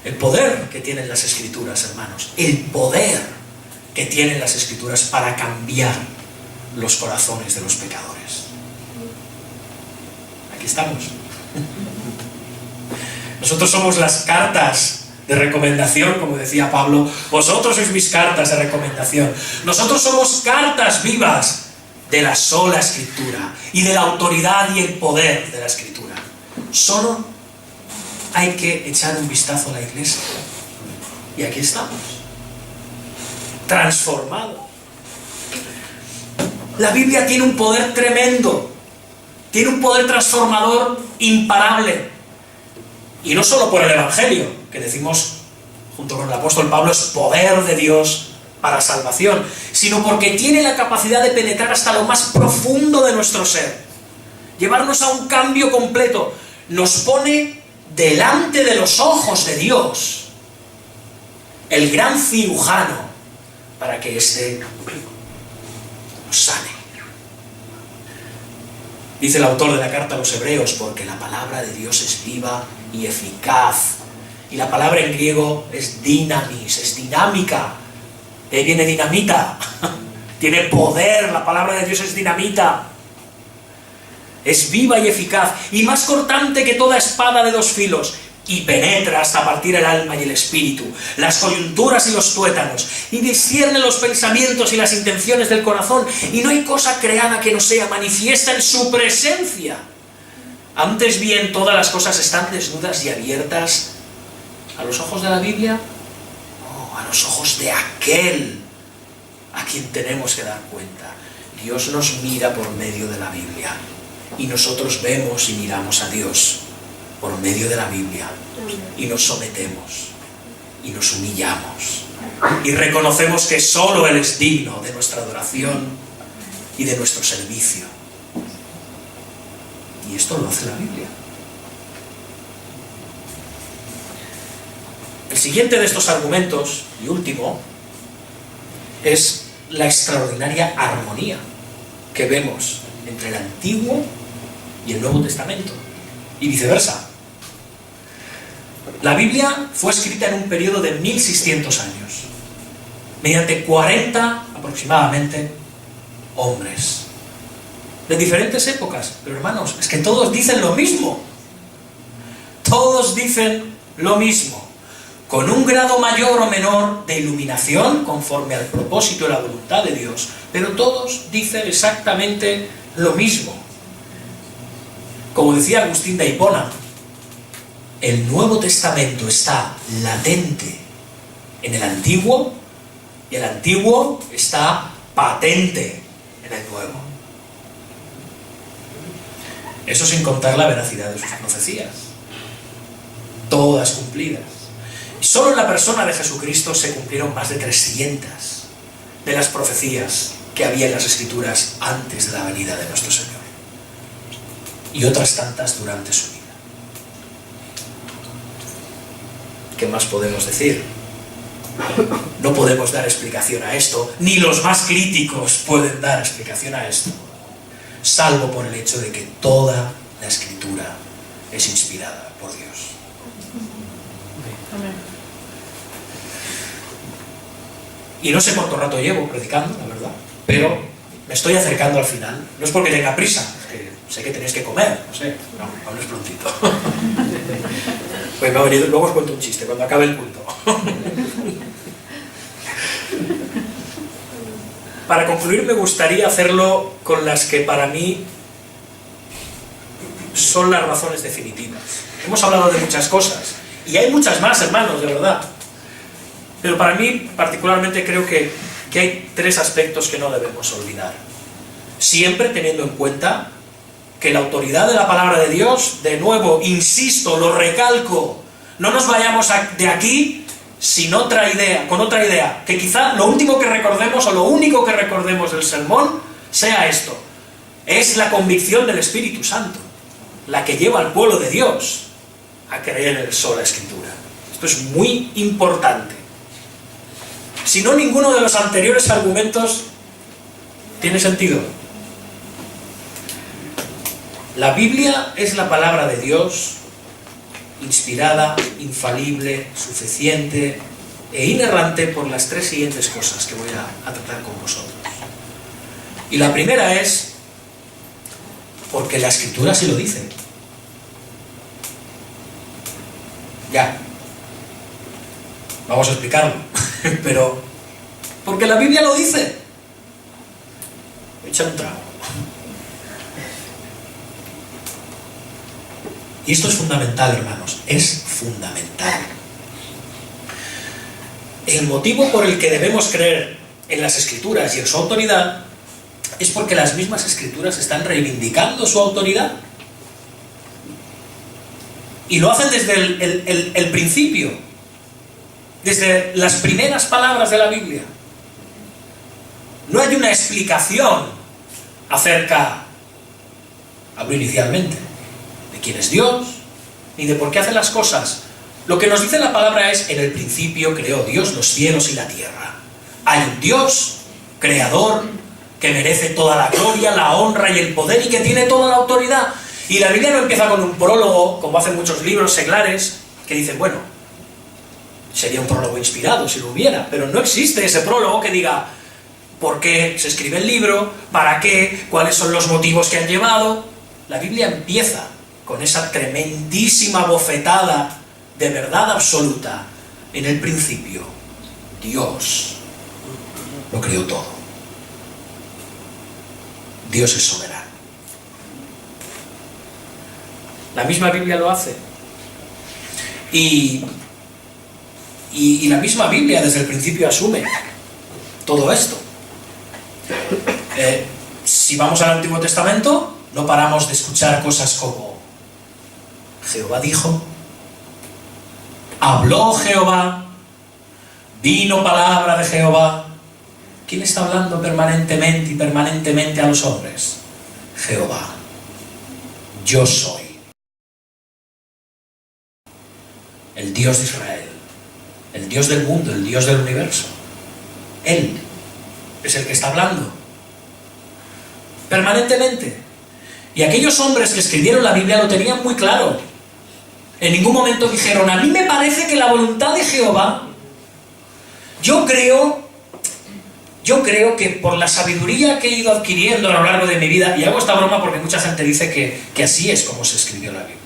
El poder que tienen las Escrituras, hermanos, el poder que tienen las Escrituras para cambiar los corazones de los pecadores. Aquí estamos. Nosotros somos las cartas de recomendación, como decía Pablo: vosotros sois mis cartas de recomendación. Nosotros somos cartas vivas de la sola Escritura y de la autoridad y el poder de la Escritura. Solo hay que echar un vistazo a la iglesia y aquí estamos, transformados. La Biblia tiene un poder tremendo, tiene un poder transformador imparable, y no solo por el Evangelio, que decimos junto con el apóstol Pablo es poder de Dios para salvación, sino porque tiene la capacidad de penetrar hasta lo más profundo de nuestro ser, llevarnos a un cambio completo. Nos pone delante de los ojos de Dios, el gran cirujano, para que éste nos sane. Dice el autor de la carta a los Hebreos: porque la palabra de Dios es viva y eficaz. Y la palabra en griego es dinamis, es dinámica. De ahí viene dinamita. Tiene poder, la palabra de Dios es dinamita. Es viva y eficaz, y más cortante que toda espada de dos filos, y penetra hasta partir el alma y el espíritu, las coyunturas y los tuétanos, y discierne los pensamientos y las intenciones del corazón, y no hay cosa creada que no sea manifiesta en su presencia. Antes bien, todas las cosas están desnudas y abiertas a los ojos de la Biblia, no, a los ojos de aquel a quien tenemos que dar cuenta. Dios nos mira por medio de la Biblia, y nosotros vemos y miramos a Dios por medio de la Biblia, y nos sometemos y nos humillamos y reconocemos que solo Él es digno de nuestra adoración y de nuestro servicio. Y esto lo hace la Biblia. El siguiente de estos argumentos, y último, es la extraordinaria armonía que vemos entre el Antiguo y el Nuevo Testamento, y viceversa. La Biblia fue escrita en un periodo de 1600 años, mediante 40 aproximadamente hombres, de diferentes épocas. Pero hermanos, es que todos dicen lo mismo. Todos dicen lo mismo, con un grado mayor o menor de iluminación, conforme al propósito y la voluntad de Dios, pero todos dicen exactamente lo mismo. Como decía Agustín de Hipona, el Nuevo Testamento está latente en el Antiguo, y el Antiguo está patente en el Nuevo. Eso sin contar la veracidad de sus profecías, todas cumplidas. Y solo en la persona de Jesucristo se cumplieron más de 300 de las profecías que había en las Escrituras antes de la venida de nuestro Señor, y otras tantas durante su vida. ¿Qué más podemos decir? No podemos dar explicación a esto, ni los más críticos pueden dar explicación a esto, salvo por el hecho de que toda la Escritura es inspirada por Dios. Amén. Y no sé cuánto rato llevo predicando, la verdad, pero me estoy acercando al final. No es porque tenga prisa, es que sé que tenéis que comer, no sé, no, aún es prontito. Pues me ha venido, luego os cuento un chiste cuando acabe el culto. Para concluir, me gustaría hacerlo con las que para mí son las razones definitivas. Hemos hablado de muchas cosas, y hay muchas más, hermanos, de verdad. Pero para mí, particularmente, creo que hay tres aspectos que no debemos olvidar. Siempre teniendo en cuenta que la autoridad de la palabra de Dios, de nuevo, insisto, lo recalco, no nos vayamos de aquí sin otra idea, con otra idea, que quizá lo último que recordemos o lo único que recordemos del sermón sea esto: es la convicción del Espíritu Santo, la que lleva al pueblo de Dios a creer en el sola Escritura. Esto es muy importante. Si no, ninguno de los anteriores argumentos tiene sentido. La Biblia es la palabra de Dios, inspirada, infalible, suficiente e inerrante por las tres siguientes cosas que voy a tratar con vosotros. Y la primera es porque la Escritura sí lo dice. Ya. Vamos a explicarlo. Pero, porque la Biblia lo dice. Echa un trago. Y esto es fundamental, hermanos, es fundamental. El motivo por el que debemos creer en las Escrituras y en su autoridad es porque las mismas Escrituras están reivindicando su autoridad. Y lo hacen desde el principio, desde las primeras palabras de la Biblia. No hay una explicación acerca, hablo inicialmente, de quién es Dios, ni de por qué hace las cosas. Lo que nos dice la palabra es: en el principio creó Dios los cielos y la tierra. Hay un Dios, creador, que merece toda la gloria, la honra y el poder, y que tiene toda la autoridad. Y la Biblia no empieza con un prólogo, como hacen muchos libros seglares, que dicen, bueno, sería un prólogo inspirado si lo hubiera, pero no existe ese prólogo que diga por qué se escribe el libro, para qué, cuáles son los motivos que han llevado. La Biblia empieza con esa tremendísima bofetada de verdad absoluta. En el principio, Dios lo creó todo. Dios es soberano. La misma Biblia lo hace. Y la misma Biblia desde el principio asume todo esto. Si vamos al Antiguo Testamento, no paramos de escuchar cosas como: Jehová dijo, habló Jehová, vino palabra de Jehová. ¿Quién está hablando permanentemente a los hombres? Jehová. Yo soy el Dios de Israel, el Dios del mundo, el Dios del universo. Él es el que está hablando permanentemente. Y aquellos hombres que escribieron la Biblia lo tenían muy claro. En ningún momento dijeron: a mí me parece que la voluntad de Jehová, yo creo que por la sabiduría que he ido adquiriendo a lo largo de mi vida, y hago esta broma porque mucha gente dice que así es como se escribió la Biblia,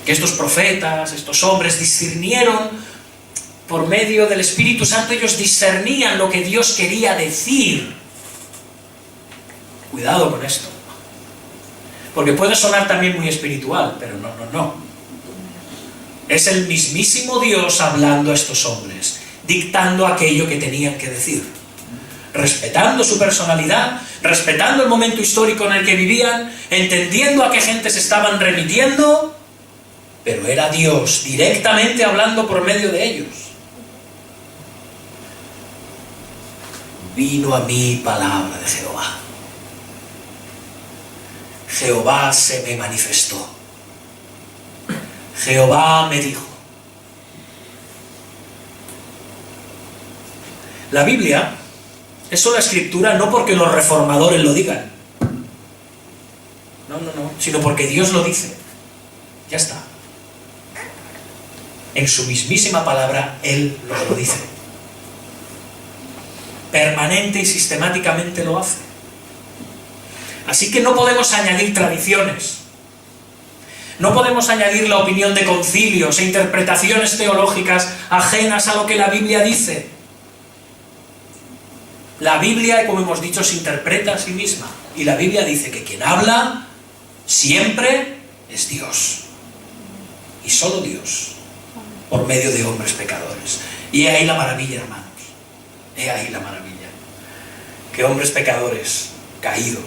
que estos profetas, estos hombres discernieron por medio del Espíritu Santo, ellos discernían lo que Dios quería decir. Cuidado con esto, porque puede sonar también muy espiritual, pero no. Es el mismísimo Dios hablando a estos hombres, dictando aquello que tenían que decir, respetando su personalidad, respetando el momento histórico en el que vivían, entendiendo a qué gente se estaban remitiendo, pero era Dios directamente hablando por medio de ellos. vino a mí palabra de Jehová. Jehová se me manifestó. Jehová me dijo. La Biblia es sola escritura no porque los reformadores lo digan. No, sino porque Dios lo dice. Ya está. En su mismísima palabra, Él nos lo dice. Permanente y sistemáticamente lo hace. Así que no podemos añadir tradiciones. No podemos añadir la opinión de concilios e interpretaciones teológicas ajenas a lo que la Biblia dice. La Biblia, como hemos dicho, se interpreta a sí misma. Y la Biblia dice que quien habla siempre es Dios. Y solo Dios. Por medio de hombres pecadores. Y he ahí la maravilla, hermanos. He ahí la maravilla. Que hombres pecadores, caídos,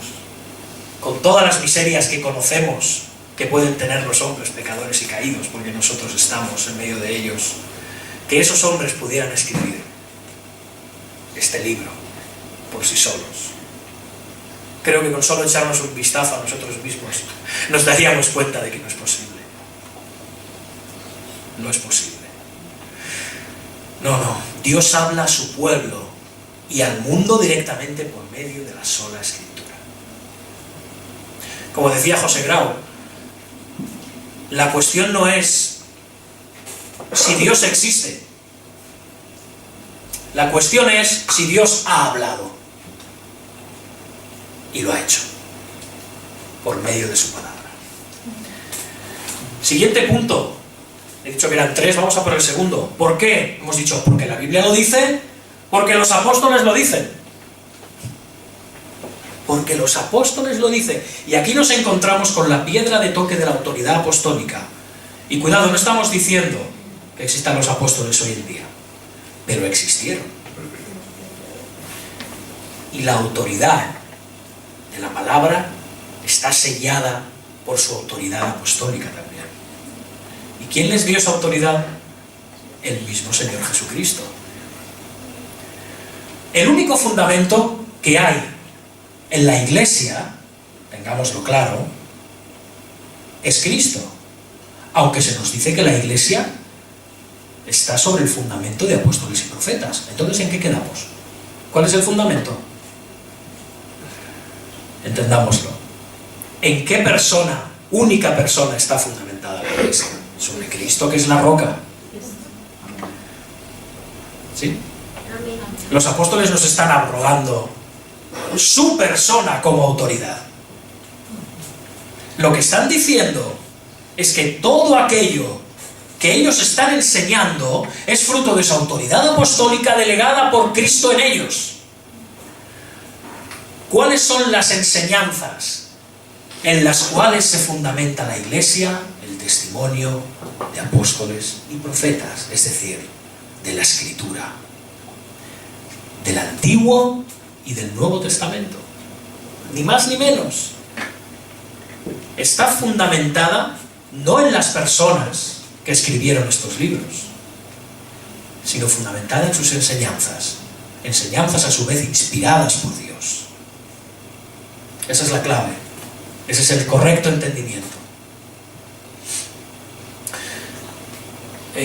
con todas las miserias que conocemos que pueden tener los hombres pecadores y caídos, porque nosotros estamos en medio de ellos, que esos hombres pudieran escribir este libro por sí solos. Creo que con solo echarnos un vistazo a nosotros mismos nos daríamos cuenta de que no es posible. No es posible. No, Dios habla a su pueblo y al mundo directamente por medio de la sola escritura. Como decía José Grau, la cuestión no es si Dios existe. La cuestión es si Dios ha hablado. Y lo ha hecho. Por medio de su palabra. Siguiente punto. He dicho que eran 3, vamos a por el segundo. ¿Por qué? Hemos dicho, porque la Biblia lo dice, porque los apóstoles lo dicen. Porque los apóstoles lo dicen. Y aquí nos encontramos con la piedra de toque de la autoridad apostólica. Y cuidado, no estamos diciendo que existan los apóstoles hoy en día, pero existieron. Y la autoridad de la palabra está sellada por su autoridad apostólica también. ¿Y quién les dio esa autoridad? El mismo Señor Jesucristo. El único fundamento que hay en la Iglesia, tengámoslo claro, es Cristo. Aunque se nos dice que la Iglesia está sobre el fundamento de apóstoles y profetas. Entonces, ¿en qué quedamos? ¿Cuál es el fundamento? Entendámoslo. ¿En qué persona, única persona, está fundamentada la Iglesia? Sobre Cristo, que es la roca. ¿Sí? Los apóstoles nos están abrogando su persona como autoridad. Lo que están diciendo es que todo aquello que ellos están enseñando es fruto de su autoridad apostólica delegada por Cristo en ellos. ¿Cuáles son las enseñanzas en las cuales se fundamenta la Iglesia? El testimonio de apóstoles y profetas, es decir, de la Escritura, del Antiguo y del Nuevo Testamento, ni más ni menos. Está fundamentada no en las personas que escribieron estos libros, sino fundamentada en sus enseñanzas, enseñanzas a su vez inspiradas por Dios. Esa es la clave, ese es el correcto entendimiento.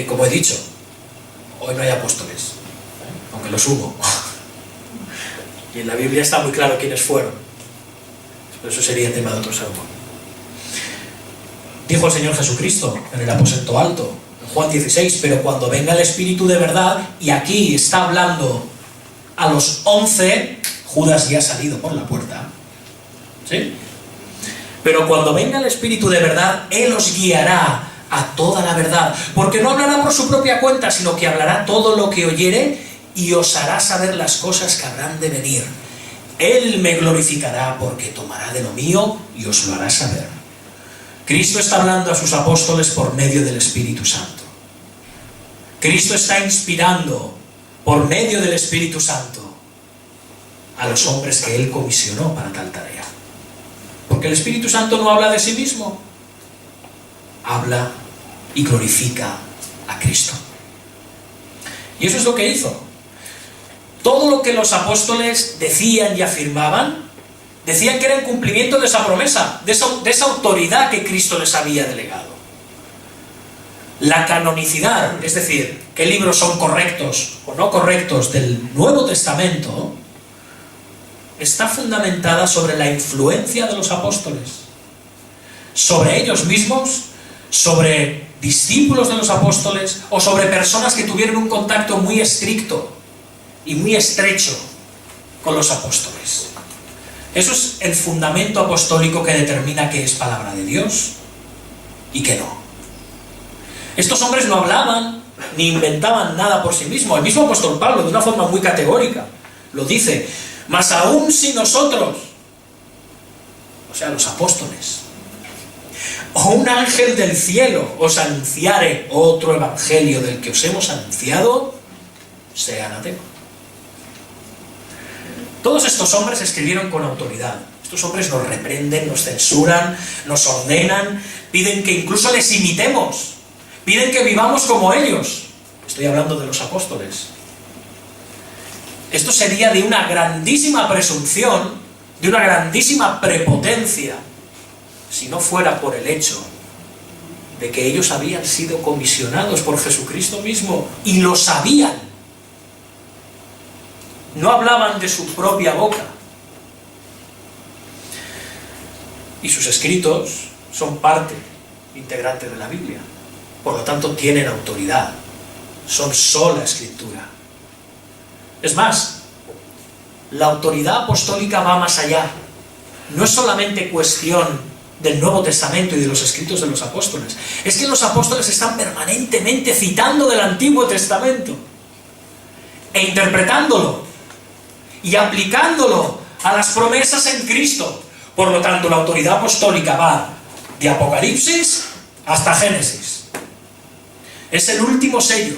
Como he dicho, hoy no hay apóstoles, aunque los hubo. Y en la Biblia está muy claro quiénes fueron. Pero eso sería tema de otro sermón. Dijo el Señor Jesucristo en el aposento alto, en Juan 16, pero cuando venga el Espíritu de verdad, y aquí está hablando a los 11, Judas ya ha salido por la puerta, ¿sí? Pero cuando venga el Espíritu de verdad, Él os guiará a toda la verdad, porque no hablará por su propia cuenta, sino que hablará todo lo que oyere y os hará saber las cosas que habrán de venir. Él me glorificará porque tomará de lo mío y os lo hará saber. Cristo está hablando a sus apóstoles por medio del Espíritu Santo. Cristo está inspirando por medio del Espíritu Santo a los hombres que Él comisionó para tal tarea. Porque el Espíritu Santo no habla de sí mismo, habla y glorifica a Cristo. Y eso es lo que hizo. todo lo que los apóstoles decían y afirmaban, decían que era en cumplimiento de esa promesa, de esa autoridad que Cristo les había delegado. La canonicidad, es decir, qué libros son correctos o no correctos del Nuevo Testamento, está fundamentada sobre la influencia de los apóstoles, sobre ellos mismos, sobre discípulos de los apóstoles o sobre personas que tuvieron un contacto muy estricto y muy estrecho con los apóstoles. Eso es el fundamento apostólico que determina qué es palabra de Dios y qué no. Estos hombres no hablaban ni inventaban nada por sí mismos. El mismo apóstol Pablo, de una forma muy categórica, lo dice: mas aún si nosotros, o sea, los apóstoles, o un ángel del cielo os anunciare otro evangelio del que os hemos anunciado, sea anatema. Todos estos hombres escribieron con autoridad. Estos hombres nos reprenden, nos censuran, nos ordenan, piden que incluso les imitemos, piden que vivamos como ellos. Estoy hablando de los apóstoles. Esto sería de una grandísima presunción, de una grandísima prepotencia, si no fuera por el hecho de que ellos habían sido comisionados por Jesucristo mismo y lo sabían. No hablaban de su propia boca. Y sus escritos son parte integrante de la Biblia. Por lo tanto, tienen autoridad. Son sola escritura. Es más, la autoridad apostólica va más allá. No es solamente cuestión del Nuevo Testamento y de los escritos de los apóstoles. Es que los apóstoles están permanentemente citando del Antiguo Testamento e interpretándolo y aplicándolo a las promesas en Cristo. Por lo tanto, la autoridad apostólica va de Apocalipsis hasta Génesis. Es el último sello,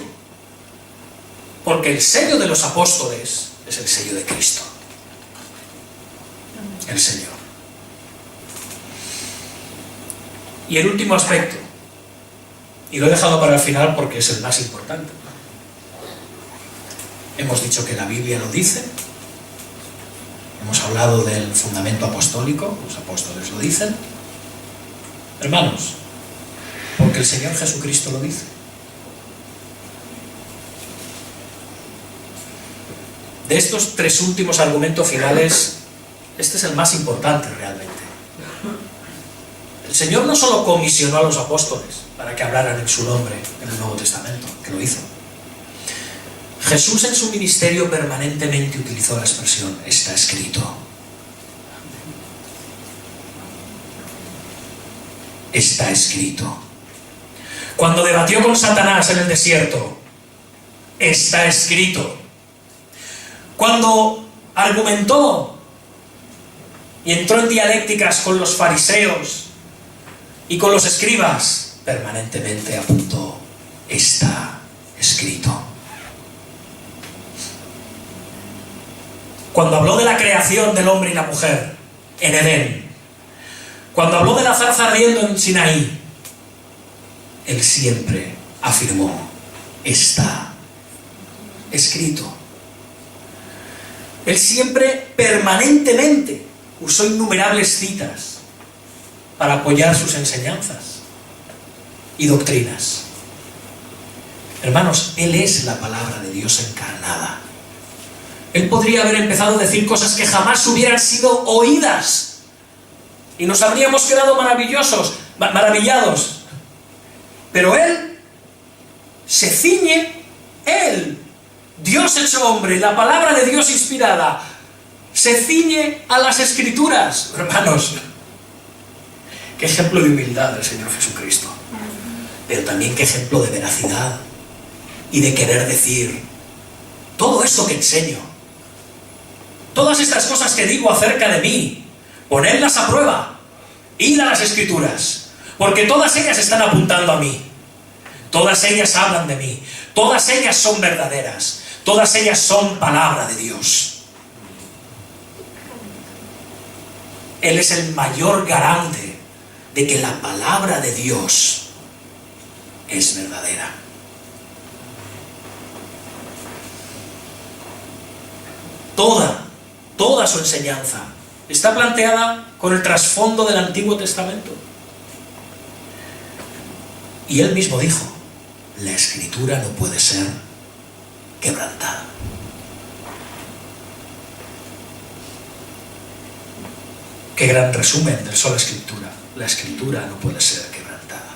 porque el sello de los apóstoles es el sello de Cristo, el Señor. Y el último aspecto, y lo he dejado para el final porque es el más importante. Hemos dicho que la Biblia lo dice, hemos hablado del fundamento apostólico, los apóstoles lo dicen. Hermanos, porque el Señor Jesucristo lo dice. De estos tres últimos argumentos finales, este es el más importante realmente. El Señor no solo comisionó a los apóstoles para que hablaran en su nombre en el Nuevo Testamento, que lo hizo. Jesús en su ministerio permanentemente utilizó la expresión "está escrito". Está escrito. Cuando debatió con Satanás en el desierto, está escrito. Cuando argumentó y entró en dialécticas con los fariseos y con los escribas, permanentemente apuntó: está escrito. Cuando habló de la creación del hombre y la mujer en Edén, cuando habló de la zarza ardiendo en Sinaí, él siempre afirmó: está escrito. Él siempre, permanentemente, usó innumerables citas para apoyar sus enseñanzas y doctrinas. Hermanos, Él es la palabra de Dios encarnada. Él podría haber empezado a decir cosas que jamás hubieran sido oídas y nos habríamos quedado maravillados. Pero Él se ciñe, Él, Dios hecho hombre, la palabra de Dios inspirada, se ciñe a las Escrituras. Hermanos, qué ejemplo de humildad del Señor Jesucristo, pero también qué ejemplo de veracidad y de querer decir: todo esto que enseño, todas estas cosas que digo acerca de mí, ponedlas a prueba, id a las Escrituras, porque todas ellas están apuntando a mí, todas ellas hablan de mí, todas ellas son verdaderas, todas ellas son palabra de Dios. Él es el mayor garante de que la palabra de Dios es verdadera. toda su enseñanza está planteada con el trasfondo del Antiguo Testamento. Y él mismo dijo, la Escritura no puede ser quebrantada. Qué gran resumen de sola Escritura. La Escritura no puede ser quebrantada.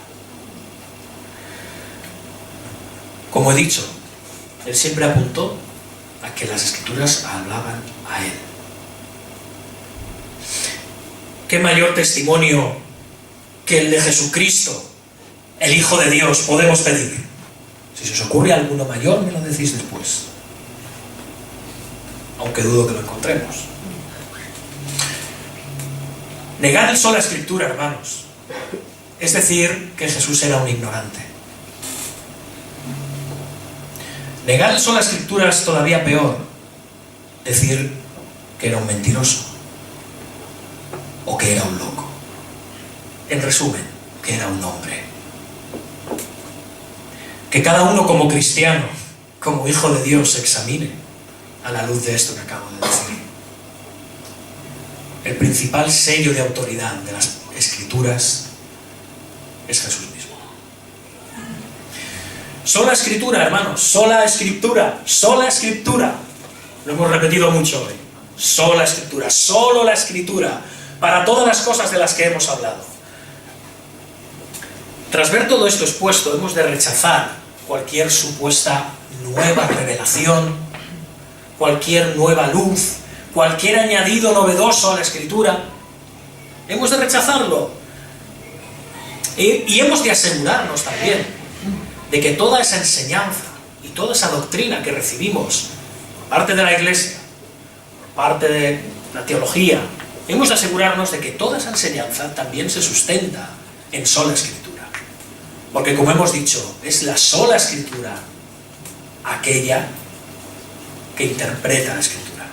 Como he dicho, él siempre apuntó a que las Escrituras hablaban a él. ¿Qué mayor testimonio que el de Jesucristo, el Hijo de Dios, podemos pedir? Si se os ocurre alguno mayor, me lo decís después. Aunque dudo que lo encontremos. Negar el sola Escritura, hermanos, es decir que Jesús era un ignorante. Negar el sola Escritura es todavía peor, decir que era un mentiroso o que era un loco. En resumen, que era un hombre. Que cada uno como cristiano, como hijo de Dios, se examine a la luz de esto que acabo de decir. El principal sello de autoridad de las Escrituras es Jesús mismo. Sola Escritura, hermanos, sola Escritura, sola Escritura. Lo hemos repetido mucho hoy. Sola Escritura, solo la Escritura, para todas las cosas de las que hemos hablado. Tras ver todo esto expuesto, hemos de rechazar cualquier supuesta nueva revelación, cualquier nueva luz, cualquier añadido novedoso a la Escritura. Hemos de rechazarlo. Y hemos de asegurarnos también de que toda esa enseñanza y toda esa doctrina que recibimos, parte de la Iglesia, parte de la teología, hemos de asegurarnos de que toda esa enseñanza también se sustenta en sola Escritura. Porque, como hemos dicho, es la sola Escritura aquella que interpreta la Escritura.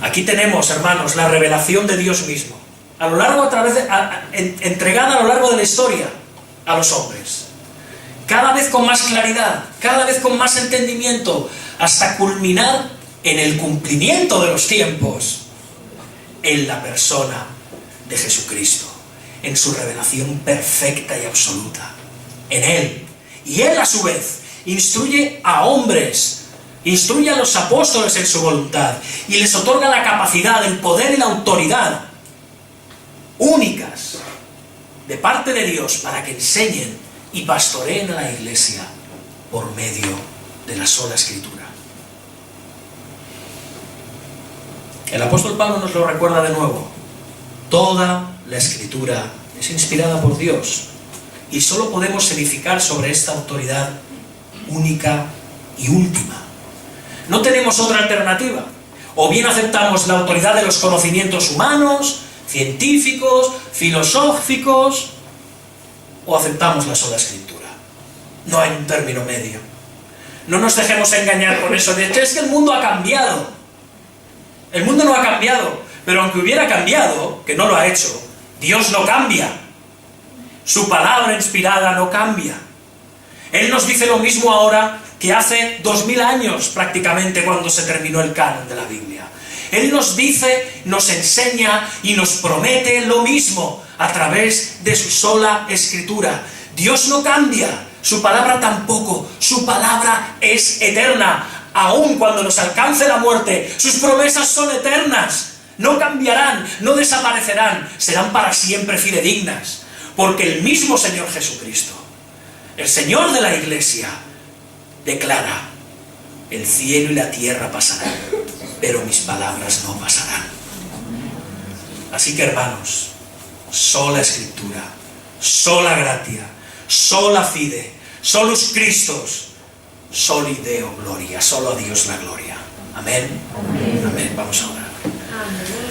Aquí tenemos, hermanos, la revelación de Dios mismo, a lo largo, entregada a lo largo de la historia a los hombres. Cada vez con más claridad, cada vez con más entendimiento, hasta culminar en el cumplimiento de los tiempos, en la persona de Jesucristo, en su revelación perfecta y absoluta, en Él. Y Él, a su vez, instruye a hombres, instruye a los apóstoles en su voluntad, y les otorga la capacidad, el poder y la autoridad únicas de parte de Dios para que enseñen y pastoreen a la Iglesia por medio de la sola Escritura. El apóstol Pablo nos lo recuerda de nuevo. Toda la Escritura es inspirada por Dios y solo podemos edificar sobre esta autoridad única y última. No tenemos otra alternativa. O bien aceptamos la autoridad de los conocimientos humanos, científicos, filosóficos, o aceptamos la sola Escritura. No hay un término medio. No nos dejemos engañar con eso de que es que el mundo ha cambiado. El mundo no ha cambiado, pero aunque hubiera cambiado, que no lo ha hecho, Dios no cambia. Su palabra inspirada no cambia. Él nos dice lo mismo ahora que hace 2000 años prácticamente, cuando se terminó el canon de la Biblia. Él nos dice, nos enseña y nos promete lo mismo a través de su sola Escritura. Dios no cambia, su palabra tampoco. Su palabra es eterna. Aun cuando nos alcance la muerte, sus promesas son eternas. No cambiarán, no desaparecerán, serán para siempre fidedignas. Porque el mismo Señor Jesucristo, el Señor de la Iglesia, declara: el cielo y la tierra pasarán, pero mis palabras no pasarán. Así que, hermanos, sola Escritura, sola gratia, sola fide, solus Christus, soli Deo gloria, solo a Dios la gloria. Amén. Amén. Vamos a orar. Amén.